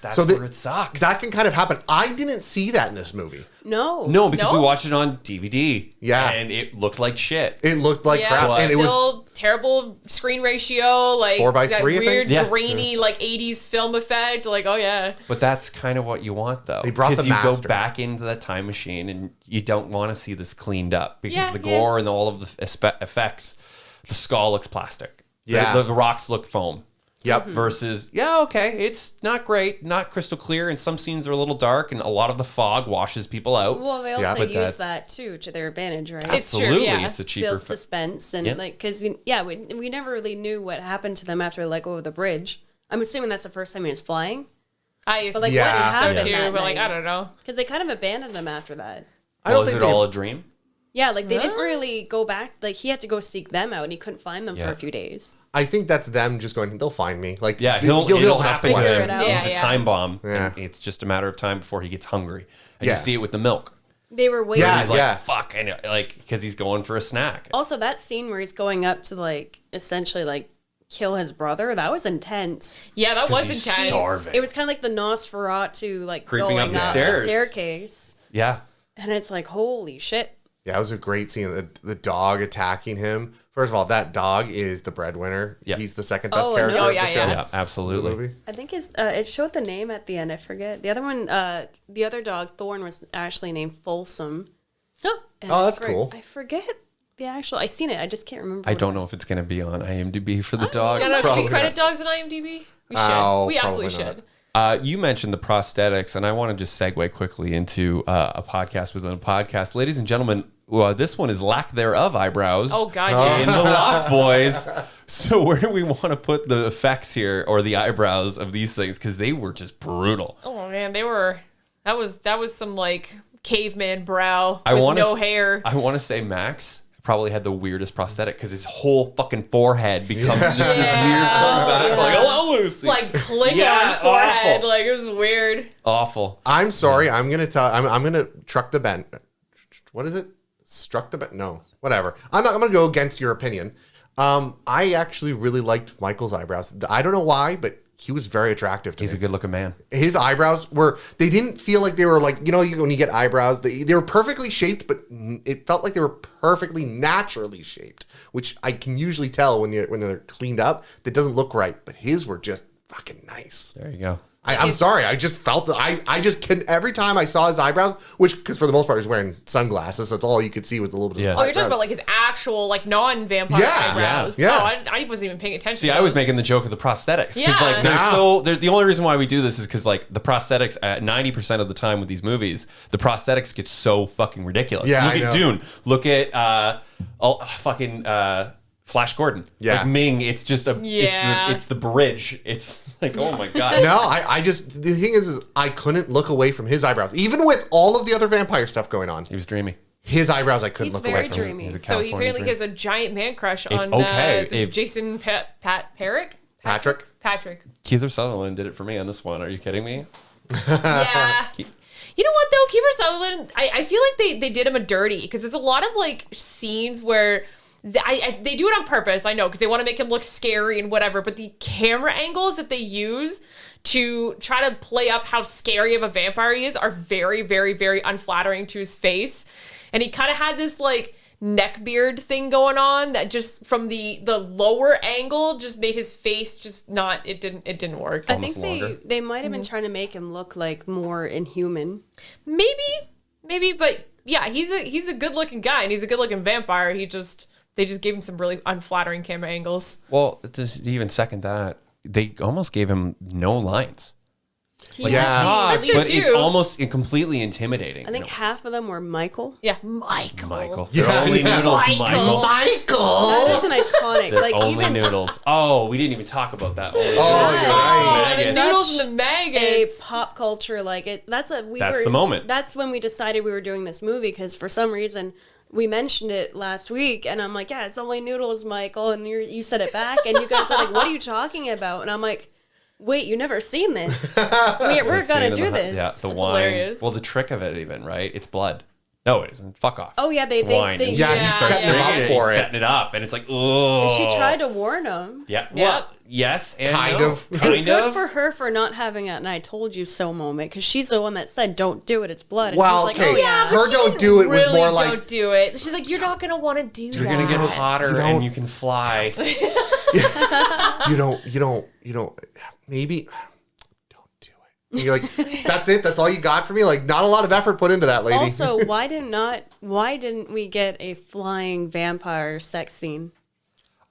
That's So where it sucks. That can kind of happen. I didn't see that in this movie. No. No, because we No? watched it on DVD. Yeah. And it looked like shit. It looked like Yeah, crap, and it was still terrible screen ratio, like 4:3, that I think? weird Yeah. grainy like 80s film effect. Like, oh yeah, But that's kind of what you want, though. They brought the Because you go master. back into that time machine and you don't want to see this cleaned up because Yeah, the yeah. gore and all of the effects, the skull looks plastic. Yeah. The rocks look foam. Yep. Versus, yeah, okay, it's not great, not crystal clear, and some scenes are a little dark, and a lot of the fog washes people out. Well, they Yeah, also but use that's- that too to their advantage, right? It's true, Absolutely, yeah. it's a cheaper. Build suspense and Yeah. like because we never really knew what happened to them after they let go of the bridge. I'm assuming that's the first time he was flying I used But, to like, think what happened so too. that But like, night? I don't know. because they kind of abandoned them after that. I don't Was think it they, all a dream? Yeah, like they didn't No. really go back. Like he had to go seek them out, and he couldn't find them for Yeah. a few days. I think that's them just going. They'll find me. Like Yeah, it'll have happen to figure him. it out. He's Yeah, a yeah. time bomb. Yeah. And it's just a matter of time before he gets hungry. And Yeah. you see it with the milk. They were waiting. Yeah, He's like, yeah. fuck, I know, like, because he's going for a snack. Also, that scene where he's going up to like essentially like kill his brother, that was intense. Yeah, that 'Cause was he's intense. starving. It was kind of like the Nosferatu like Creeping going up the up stairs. the staircase, Yeah. and it's like holy shit. Yeah, it was a great scene. The dog attacking him. First of all, that dog is the breadwinner. Yeah. He's the second best Oh, character no. of Yeah, the show. yeah. Yeah, in the absolutely. movie. I think it showed the name at the end. I forget the other one. The other dog Thorn was actually named Folsom. Huh. And Oh, I that's cool. I forget the actual. I seen it. I just can't remember. I what don't it know was. if it's going to be on IMDb for the dog. Yeah, no, can Probably we credit not. dogs on IMDb? We should. Oh, we absolutely probably not. should. You mentioned the prosthetics, and I want to just segue quickly into a podcast within a podcast. Ladies and gentlemen, this one is lack thereof eyebrows. Oh God, In yeah. the Lost Boys. So where do we want to put the effects here or the eyebrows of these things? Because they were just brutal. Oh man, they were. That was some like caveman brow I with wanna no s- hair. I want to say Max probably had the weirdest prosthetic because his whole fucking forehead becomes just this weird Yeah. back, like, hello, Lucy. Like Klingon Yeah, forehead. awful. Like it was weird. Awful. I'm sorry. I'm gonna truck the bend. What is it? Struck the bend? No, whatever. I'm gonna go against your opinion. I actually really liked Michael's eyebrows. I don't know why, but he was very attractive to He's me. a good looking man. His eyebrows they didn't feel like they were like, when you get eyebrows, they were perfectly shaped, but it felt like they were perfectly naturally shaped, which I can usually tell when they're cleaned up. That doesn't look right, but his were just fucking nice. There you go. I'm sorry. I just felt that I just couldn't. Every time I saw his eyebrows, because for the most part he was wearing sunglasses, that's all you could see was a little bit. Yeah. Of Oh, you're talking eyebrows. about like his actual like non-vampire Yeah, eyebrows. yeah. Oh, I wasn't even paying attention. See, to I was those. making the joke of the prosthetics because Yeah. like Yeah. they're the only reason why we do this is because like the prosthetics at 90% of the time with these movies, the prosthetics get so fucking ridiculous. Yeah, Look I at know. Dune. Look at Flash Gordon. Yeah. Like Ming, it's just Yeah. it's the bridge. It's like, oh my god. No, I just the thing is I couldn't look away from his eyebrows, even with all of the other vampire stuff going on. He was dreamy. His eyebrows I couldn't He's look very away from. dreamy. He's a So he California apparently dream. has a giant man crush It's on okay. this If- Jason Patrick. Patrick. Patrick. Kiefer Sutherland did it for me on this one. Are you kidding me? Yeah. You know what though, Kiefer Sutherland, I feel like they did him a dirty because there's a lot of like scenes where they do it on purpose. I know because they want to make him look scary and whatever. But the camera angles that they use to try to play up how scary of a vampire he is are very, very, very unflattering to his face. And he kind of had this like neck beard thing going on that just from the lower angle just made his face just not, it didn't work. I think they might have been trying to make him look like more inhuman. Maybe, but yeah, he's a good looking guy and he's a good looking vampire. They just gave him some really unflattering camera angles. Well, to even second that, they almost gave him no lines. Like, Yeah. That's true but too. it's almost completely intimidating. I think half of them were Michael. Yeah, Michael. Michael. Yeah, They're only yeah. noodles, Michael. Michael. That is an iconic. They're like only even noodles. Oh, we didn't even talk about that. Oh, you're right. The Maggots. noodles and the a maggots. pop culture like it. That's the moment. That's when we decided we were doing this movie because for some reason we mentioned it last week and I'm like, yeah, it's only noodles, Michael, and you said it back and you guys were like, what are you talking about? And I'm like, wait, you never seen this? We're gonna do this. Yeah, the That's wine. hilarious. Well, the trick of it, even right? It's blood. No, it isn't. Fuck off. Oh yeah, It's wine. And Yeah, he he's starts setting him drinking up it, for he's it. setting it up, and it's like, oh. And she tried to warn him. Yeah. Yeah. Well, yes, and Kind no. of. Kind Good of. for her for not having an "I told you so" moment because she's the one that said, "Don't do it, it's blood." And Well, he's like, okay, "Oh yeah." her don't do it was Really more like don't do it. She's like, you're not gonna want to do that. You're gonna get hotter, You don't- and you can fly. you don't maybe don't do it. And you're like, that's it, that's all you got for me? Like not a lot of effort put into that, lady. Also, why didn't we get a flying vampire sex scene?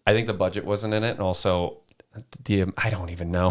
I think the budget wasn't in it, and also I don't even know.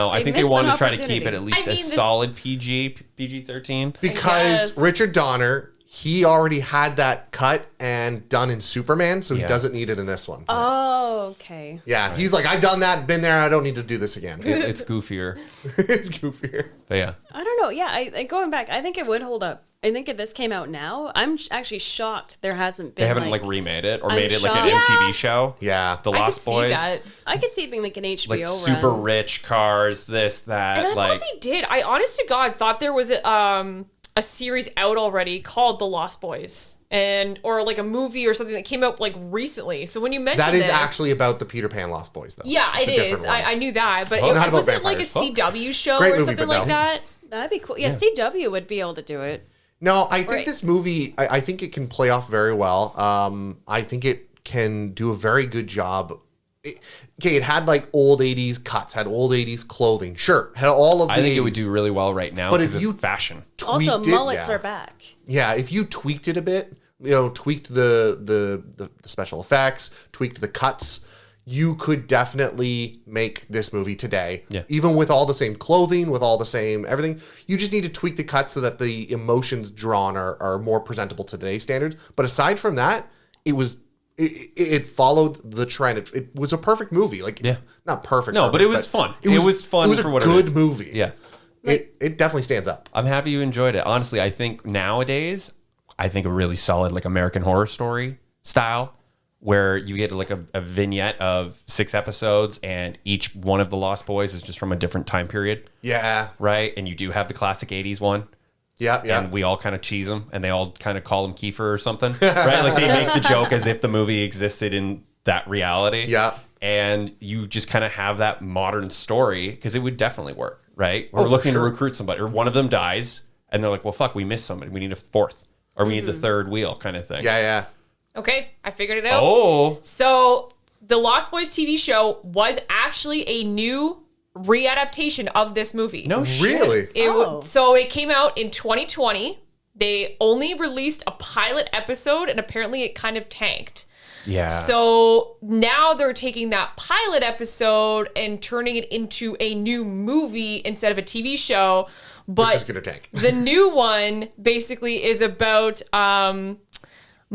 I think they missed wanted an to try to keep opportunity. it at least I a mean, this- solid PG-13. because guess. Richard Donner, he already had that cut and done in Superman, so he Yeah. doesn't need it in this one. Oh, okay. Yeah, he's like, I've done that, been there, I don't need to do this again. It's goofier, It's goofier. but yeah. I don't know. Yeah, going back, I think it would hold up. I think if this came out now, I'm actually shocked there hasn't been. They haven't like remade it or I'm made it like an shocked. MTV show. Yeah. The I could Lost see Boys. that. I could see it being like an HBO Like run. super rich cars, this, that, And I like thought they did. I honest to God thought there was a series out already called The Lost Boys. Or like a movie or something that came out like recently. So when you mentioned That is this, actually about the Peter Pan Lost Boys, though. yeah, It's it a different is. one. I knew that, but Oh, not it about wasn't like a vampires. CW show Great or movie, something but like no. that. That'd be cool. Yeah, CW would be able to do it. No, I think Right. this movie, I think it can play off very well. I think it can do a very good job. It had like old 80s cuts, had old 80s clothing. Sure, had all of the I think it 80s. would do really well right now But because if of you- fashion. Also, Tweaked it, mullets yeah. are back. Yeah, if you tweaked it a bit, tweaked the special effects, tweaked the cuts, you could definitely make this movie today. Yeah. Even with all the same clothing, with all the same everything. You just need to tweak the cuts so that the emotions drawn are more presentable to today's standards. But aside from that, it followed the trend. It was a perfect movie. Like, Yeah. not perfect. No, but it was fun. It was fun It was for a what it good is. movie. Yeah. It definitely stands up. I'm happy you enjoyed it. Honestly, I think nowadays, I think a really solid like American Horror Story style, where you get like a vignette of 6 episodes, and each one of the Lost Boys is just from a different time period, Yeah. right? And you do have the classic 80s one, Yeah. Yeah. and we all kind of cheese them, and they all kind of call him Kiefer or something, right? Like they make the joke as if the movie existed in that reality. Yeah. And you just kind of have that modern story because it would definitely work, right? We're Oh, for looking sure. to recruit somebody, or one of them dies, and they're like, well, fuck, we missed somebody. We need a 4th, or we need the 3rd wheel kind of thing. Yeah. Yeah. Okay, I figured it out. Oh, So the Lost Boys TV show was actually a new readaptation of this movie. no shit. Really? So it came out in 2020. They only released a pilot episode, and apparently it kind of tanked. Yeah. So now they're taking that pilot episode and turning it into a new movie instead of a TV show. But Which is gonna tank. the new one basically is about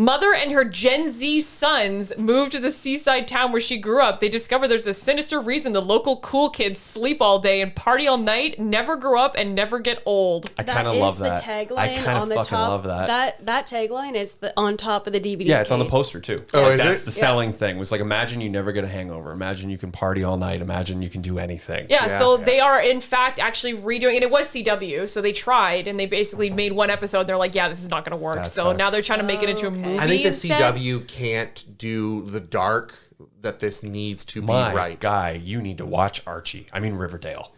Mother and her Gen Z sons moved to the seaside town where she grew up. They discover there's a sinister reason the local cool kids sleep all day and party all night, never grow up, and never get old. I kind of love that. That is the tagline I kind on of the fucking top. love that. That tagline is on top of the DVD. Yeah, it's on the case. poster too. Oh, Like, is that's it? the selling thing. Was like, imagine you never get a hangover. Imagine you can party all night. Imagine you can do anything. Yeah, so they are in fact actually redoing it. It was CW, so they tried and they basically made one episode. They're like, yeah, this is not going to work. That So sucks. now they're trying to make it into a Okay. movie. I think the instead. CW can't do the dark that this needs to be My right. guy, you need to watch Archie. I mean Riverdale.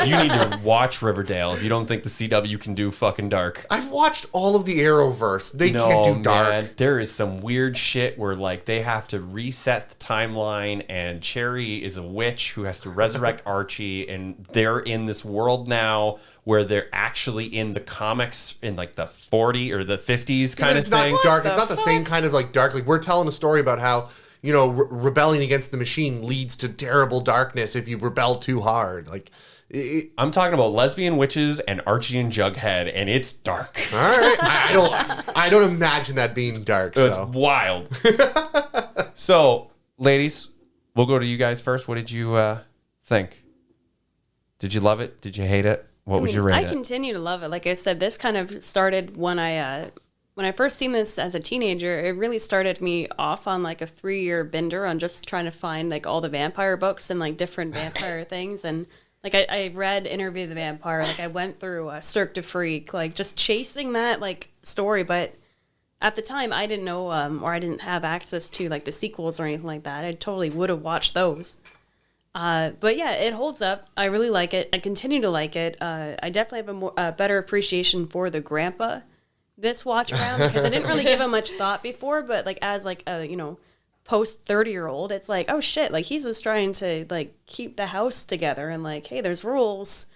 You need to watch Riverdale if you don't think the CW can do fucking dark. I've watched all of the Arrowverse. They can't do dark. Man, there is some weird shit where like they have to reset the timeline, and Cherry is a witch who has to resurrect Archie, and they're in this world now where they're actually in the comics in like the 40 or the 50s kind But of it's thing. not dark. What It's the not the same kind of like dark. Like we're telling a story about how, you know, rebelling against the machine leads to terrible darkness if you rebel too hard. Like, I'm talking about lesbian witches and Archie and Jughead, and it's dark. all right, I don't imagine that being dark. It's So wild. So, ladies, we'll go to you guys first. What did you think? Did you love it? Did you hate it? What was your I rating? continue to love it. Like I said, this kind of started when I first seen this as a teenager. It really started me off on like a 3-year bender on just trying to find like all the vampire books and like different vampire things. And like I read Interview with the Vampire. Like I went through Cirque du Freak, like just chasing that like story. But at the time, I didn't know or I didn't have access to like the sequels or anything like that. I totally would have watched those. But yeah, it holds up. I really like it. I continue to like it. I definitely have a better appreciation for the grandpa this watch around because I didn't really give him much thought before. But like as like a post 30-year-old, it's like, oh shit, like he's just trying to like keep the house together and like, hey, there's rules,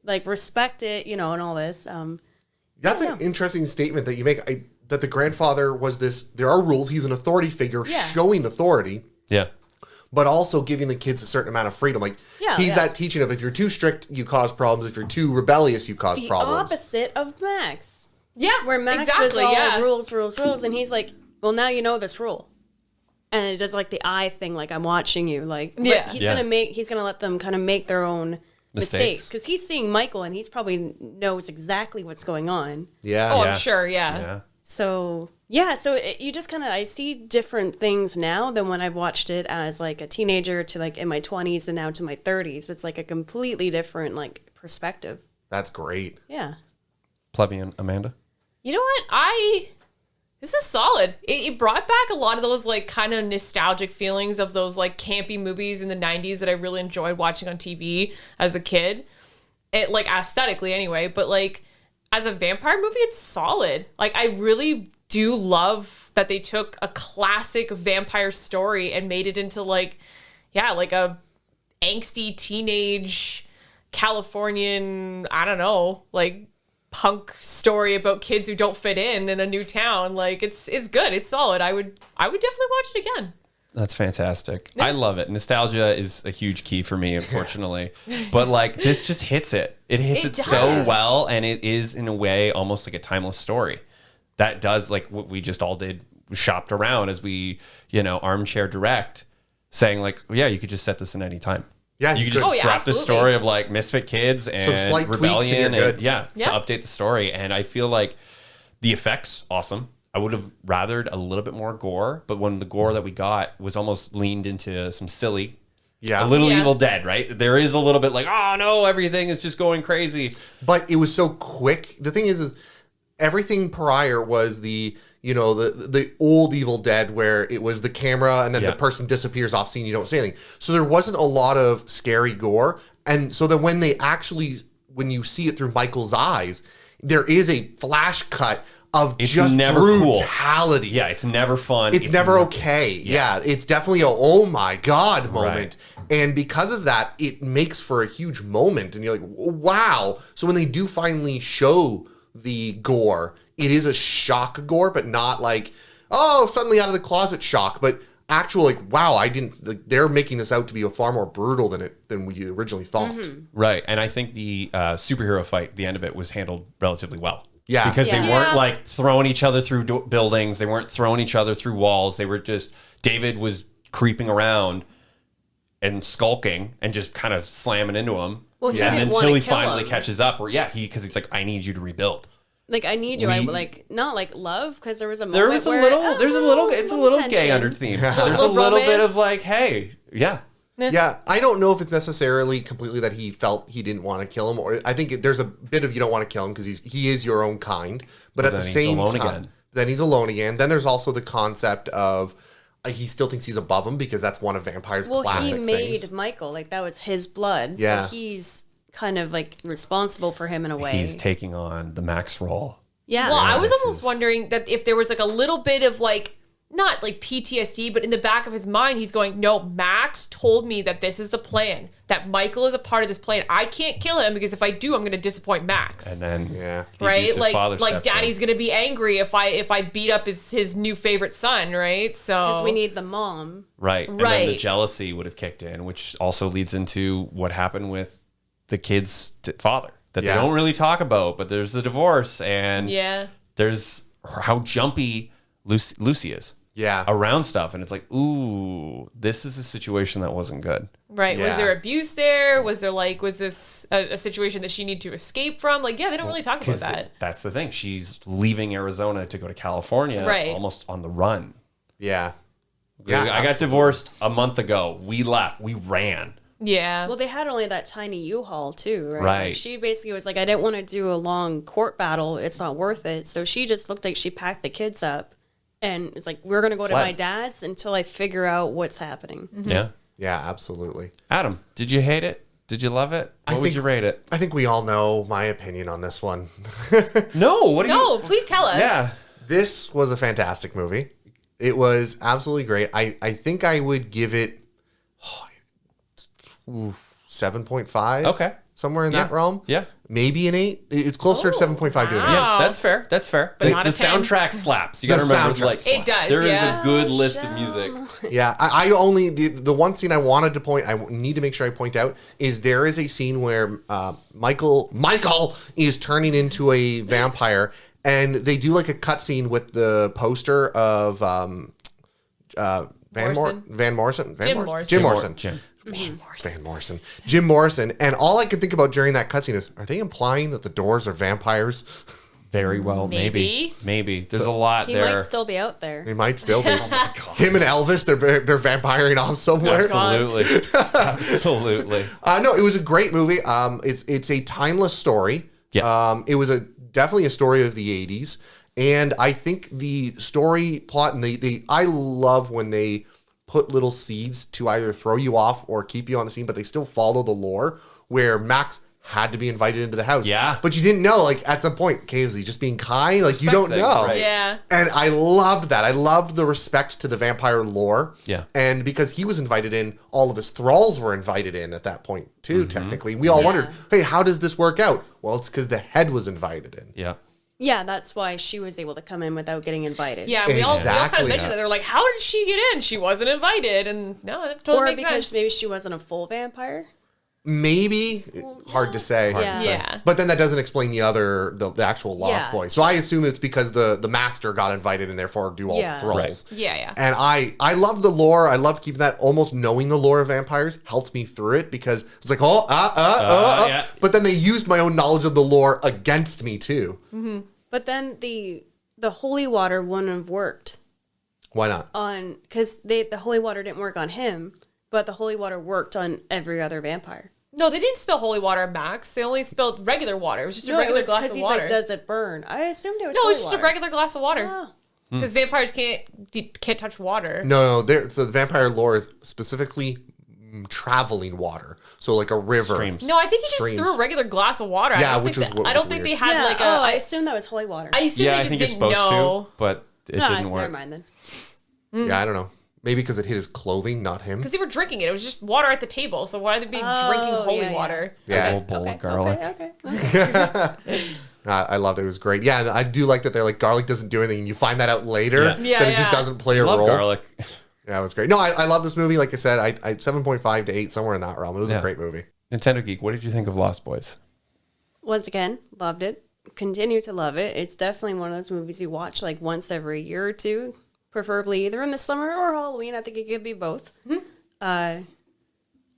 like respect it, and all this. that's an interesting statement that you make. That the grandfather was this. There are rules. He's an authority figure Yeah. showing authority. yeah. But also giving the kids a certain amount of freedom. Like he's that teaching of if you're too strict, you cause problems. If you're too rebellious, you cause The problems. opposite of Max. Yeah, Where Max exactly, was all yeah. rules, and he's like, well, now you know this rule. And it does like the eye thing, like I'm watching you, like but Yeah. he's gonna let them kind of make their own mistakes because he's seeing Michael and he's probably knows exactly what's going on. Yeah. Oh, Yeah. I'm sure, yeah. Yeah. So yeah, so you just kind of I see different things now than when I watched it as like a teenager to like in my 20s and now to my 30s. It's like a completely different like perspective. That's great. Yeah. Plebeian Amanda? You know what? This is solid. It brought back a lot of those like kind of nostalgic feelings of those like campy movies in the 90s that I really enjoyed watching on TV as a kid. It like aesthetically anyway, but like as a vampire movie, it's solid. Like I really do love that they took a classic vampire story and made it into like a angsty teenage Californian, I don't know, like punk story about kids who don't fit in a new town. Like it's good. It's solid. I would definitely watch it again. That's fantastic. I love it. Nostalgia is a huge key for me, unfortunately. But like this just hits it. It hits it so does. well, and it is in a way almost like a timeless story. That does like what we just all did, shopped around as we, armchair direct, saying like, yeah, you could just set this in any time. Yeah, you you could just could. Oh, yeah, drop the absolutely. story of like misfit kids and slight tweaks and rebellion, you're good. to Yeah. update the story. And I feel like the effects awesome. I would have rathered a little bit more gore, but when the gore that we got was almost leaned into some silly, Yeah. a little Yeah. Evil Dead, right? There is a little bit like, oh no, everything is just going crazy. But it was so quick. The thing is everything prior was the old Evil Dead where it was the camera and then Yeah. the person disappears off scene, you don't say anything. So there wasn't a lot of scary gore. And so then when you see it through Michael's eyes, there is a flash cut of It's just never cool. brutality. Yeah, it's never fun. It's never okay. Yeah. It's definitely a oh my God moment. And because of that, it makes for a huge moment. And you're like, wow. So when they do finally show the gore, it is a shock gore, but not like, oh, suddenly out of the closet shock, but actual like, wow, they're making this out to be a far more brutal than we originally thought. Right. And I think the superhero fight, the end of it, was handled relatively well. Yeah. Because they Yeah. weren't like throwing each other through buildings. They weren't throwing each other through walls. They were just, David was creeping around and skulking and just kind of slamming into him. Well, he and didn't until wanna he kill finally him. catches up, or because he's like, I need you to rebuild. Like, I need you. I We- like not like love, because there was a moment There was a where, little, oh, it's a little gay tension. under theme. There's a Little little bit romance. of like, hey, yeah. Yeah, I don't know if it's necessarily completely that he felt he didn't want to kill him, or I think there's a bit of you don't want to kill him because he is your own kind, but at the then he's same alone time, again. then he's alone again. Then there's also the concept of he still thinks he's above him because that's one of vampire's Well, classic he made things. Michael, like that was his blood. Yeah. So he's kind of like responsible for him in a way. He's taking on the Max role. Yeah. Well, I was this almost is- wondering that if there was like a little bit of like, not like PTSD, but in the back of his mind, he's going, no, Max told me that this is the plan, that Michael is a part of this plan. I can't kill him because if I do, I'm going to disappoint Max. And then Yeah. the right? abusive father Like steps in. Daddy's going to be angry if I beat up his new favorite son, right? So Because we need the mom. Right. And then the Right. jealousy would have kicked in, which also leads into what happened with the kid's father that Yeah. they don't really talk about, but there's the divorce and yeah. there's how jumpy Lucy is Yeah. around stuff. And it's like, ooh, this is a situation that wasn't good. Right. Yeah. Was there abuse there? Was this a situation that she needed to escape from? Like, yeah, they don't really talk about 'Cause that. That's the thing. She's leaving Arizona to go to California Right. almost on the run. Yeah. I got absolutely. divorced a month ago. We left. We ran. Yeah. Well, they had only that tiny U-Haul too, right? Right. Like, she basically was like, I didn't want to do a long court battle. It's not worth it. So she just looked like she packed the kids up, and it's like, we're gonna go to Fled. my dad's until I figure out what's happening. Yeah. Yeah, absolutely. Adam, did you hate it? Did you love it? What would think- you rate it? I think we all know my opinion on this one. No. What do No, please tell us. Yeah. This was a fantastic movie. It was absolutely great. I think I would give it 7.5. Okay. Somewhere in Yeah. that realm. Yeah. Maybe an 8. It's closer to 7.5 to an 8. wow. Yeah, that's fair. That's fair. But not the a 10. soundtrack slaps. You got to The remember, soundtrack like, slaps. It does, there is yeah. a good list of music. Yeah, I only the one scene I wanted to point. I need to make sure I point out is there is a scene where Michael is turning into a vampire, and they do like a cutscene with the poster of Jim Morrison. Jim Morrison. And all I could think about during that cutscene is, are they implying that the Doors are vampires? Very well, maybe. There's a lot He there. might still be out there. They might still be. Him and Elvis, they're vampiring off somewhere. Absolutely. Absolutely. No, it was a great movie. It's a timeless story. Yeah. It was definitely a story of the 80s. And I think the story plot, and I love when they put little seeds to either throw you off or keep you on the scene, but they still follow the lore where Max had to be invited into the house. Yeah. But you didn't know, like, at some point, okay, is he just being kind? Like, you don't thing, know. right. Yeah. And I loved that. I loved the respect to the vampire lore. Yeah. And because he was invited in, all of his thralls were invited in at that point, too, technically. We all wondered, hey, how does this work out? Well, it's because the head was invited in. Yeah. Yeah, that's why she was able to come in without getting invited. Yeah, we all kind Exactly of mentioned that. that. They're like, how did she get in? She wasn't invited. And no, that totally Or makes because sense. maybe she wasn't a full vampire. Maybe. Hard to say. Yeah. Yeah. But then that doesn't explain the actual Lost Yeah. Boy. So I assume it's because the master got invited and therefore do all Yeah. the thralls. Right. Yeah, yeah. And I love the lore. I love keeping that. Almost knowing the lore of vampires helps me through it because it's like, yeah. But then they used my own knowledge of the lore against me too. But then the holy water wouldn't have worked Why not? on, because the holy water didn't work on him, but the holy water worked on every other vampire. No, they didn't spill holy water, Max. They only spilled regular water. It was just a regular glass of he's water. like, does it burn? I assumed it was No, holy it's just water. a regular glass of water. Oh. Because vampires can't touch water. No. So the vampire lore is specifically traveling water. So like a river. Streams. No, I think he just Streams. through a regular glass of water. Yeah, I don't which think was what I was don't think weird. they had Yeah, like a. I I assumed that was holy water. assume Yeah, they I just think you're didn't supposed know. to, but it No, didn't never work. mind then. Yeah, I don't know. Maybe because it hit his clothing, not him. Because they were drinking it. It was just water at the table. So why are they being drinking holy yeah, yeah. water? A Yeah. whole bowl of garlic. Okay. I loved it. It was great. Yeah, I do like that they're like, garlic doesn't do anything. And you find that out later. Yeah. Yeah, that it just yeah. doesn't play a Love role. garlic. Yeah, it was great. No, I love this movie. Like I said, I 7.5 to 8, somewhere in that realm. It was Yeah. a great movie. Nintendo Geek, what did you think of Lost Boys? Once again, loved it. continue to love it. It's definitely one of those movies you watch like once every year or two, preferably either in the summer or Halloween. I think it could be both. I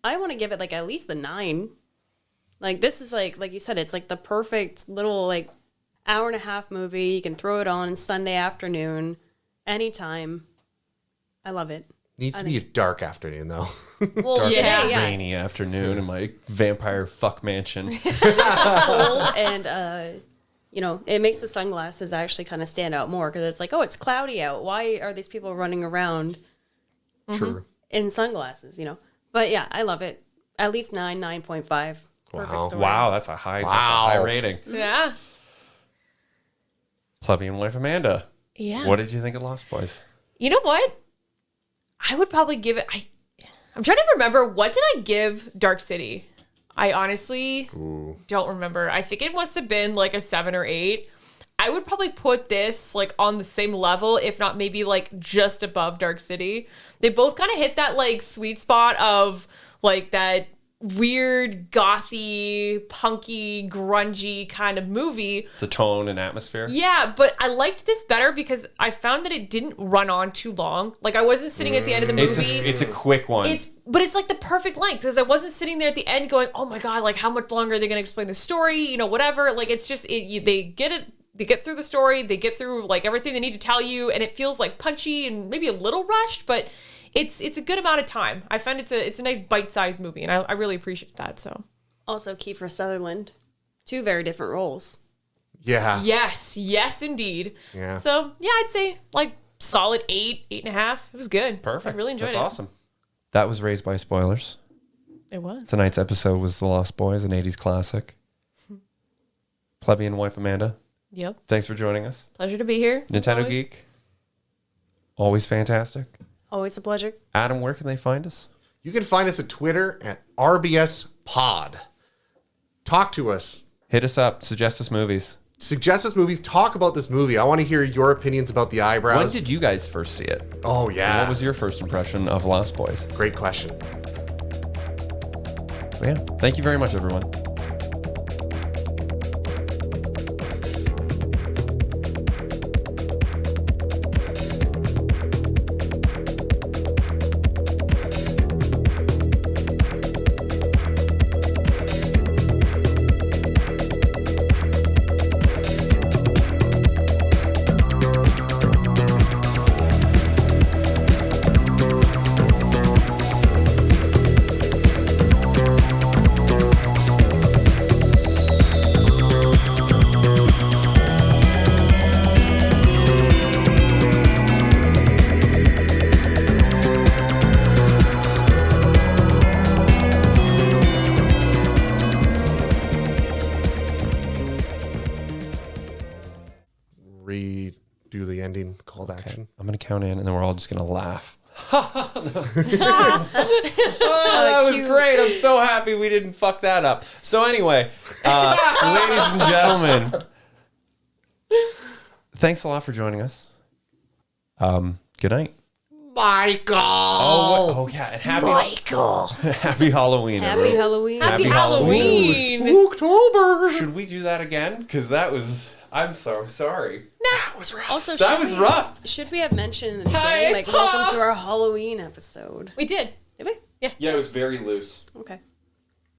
want to give it like at least a 9. Like this is like you said, it's like the perfect little like hour and a half movie. You can throw it on Sunday afternoon, anytime. I love it. Needs to be a dark afternoon though. Well, Dark yeah. rainy afternoon in my vampire fuck mansion. Cold and you know, it makes the sunglasses actually kind of stand out more because it's like, oh, it's cloudy out. Why are these people running around True. in sunglasses? You know, but yeah, I love it. At least 9.5. Perfect Wow. story. Wow, that's a high rating. Yeah. Plebeian wife Amanda. Yeah. What did you think of Lost Boys? You know what? I would probably give it. I'm trying to remember, what did I give Dark City? I honestly don't remember. I think it must have been like a 7 or 8. I would probably put this like on the same level, if not maybe like just above Dark City. They both kind of hit that like sweet spot of like that weird, gothy, punky, grungy kind of movie. The tone and atmosphere. Yeah, but I liked this better because I found that it didn't run on too long. Like I wasn't sitting at the end of the movie. It's a quick one. But it's like the perfect length because I wasn't sitting there at the end going, "Oh my god, like how much longer are they going to explain the story?" You know, whatever. Like it's just they get through the story, they get through like everything they need to tell you, and it feels like punchy and maybe a little rushed, but it's a good amount of time. I find it's a nice bite-sized movie, and I really appreciate that. So Also, Kiefer Sutherland. 2 very different roles. Yeah. yes, indeed. Yeah. So yeah, I'd say like solid 8.5. It was good. Perfect. I really enjoyed That's it. awesome. That was Raised by Spoilers. It was. Tonight's episode was The Lost Boys, an 80s classic. Plebeian wife Amanda, Yep. thanks for joining us. Pleasure to be here. Nintendo Always. Geek, always fantastic. Always a pleasure. Adam, where can they find us? You can find us at Twitter at RBS Pod. Talk to us. Hit us up. Suggest us movies. Suggest us movies. Talk about this movie. I want to hear your opinions about the eyebrows. When did you guys first see it? Oh, And yeah. what was your first impression of Lost Boys? Great question. Yeah. Thank you very much, everyone. Redo the ending call to action. I'm going to count in, and then we're all just going to laugh. That was great. I'm so happy we didn't fuck that up. So anyway, ladies and gentlemen, thanks a lot for joining us. Good night. Michael! Oh yeah, and happy happy Halloween. Happy everyone. Halloween. Happy Happy Halloween. Spooktober! Should we do that again? Because that was. I'm so sorry. That was rough. Also, That should was we- rough. Should we have mentioned in the Hi. beginning, like, welcome to our Halloween episode? We did. Did we? Yeah, it was very loose. Okay.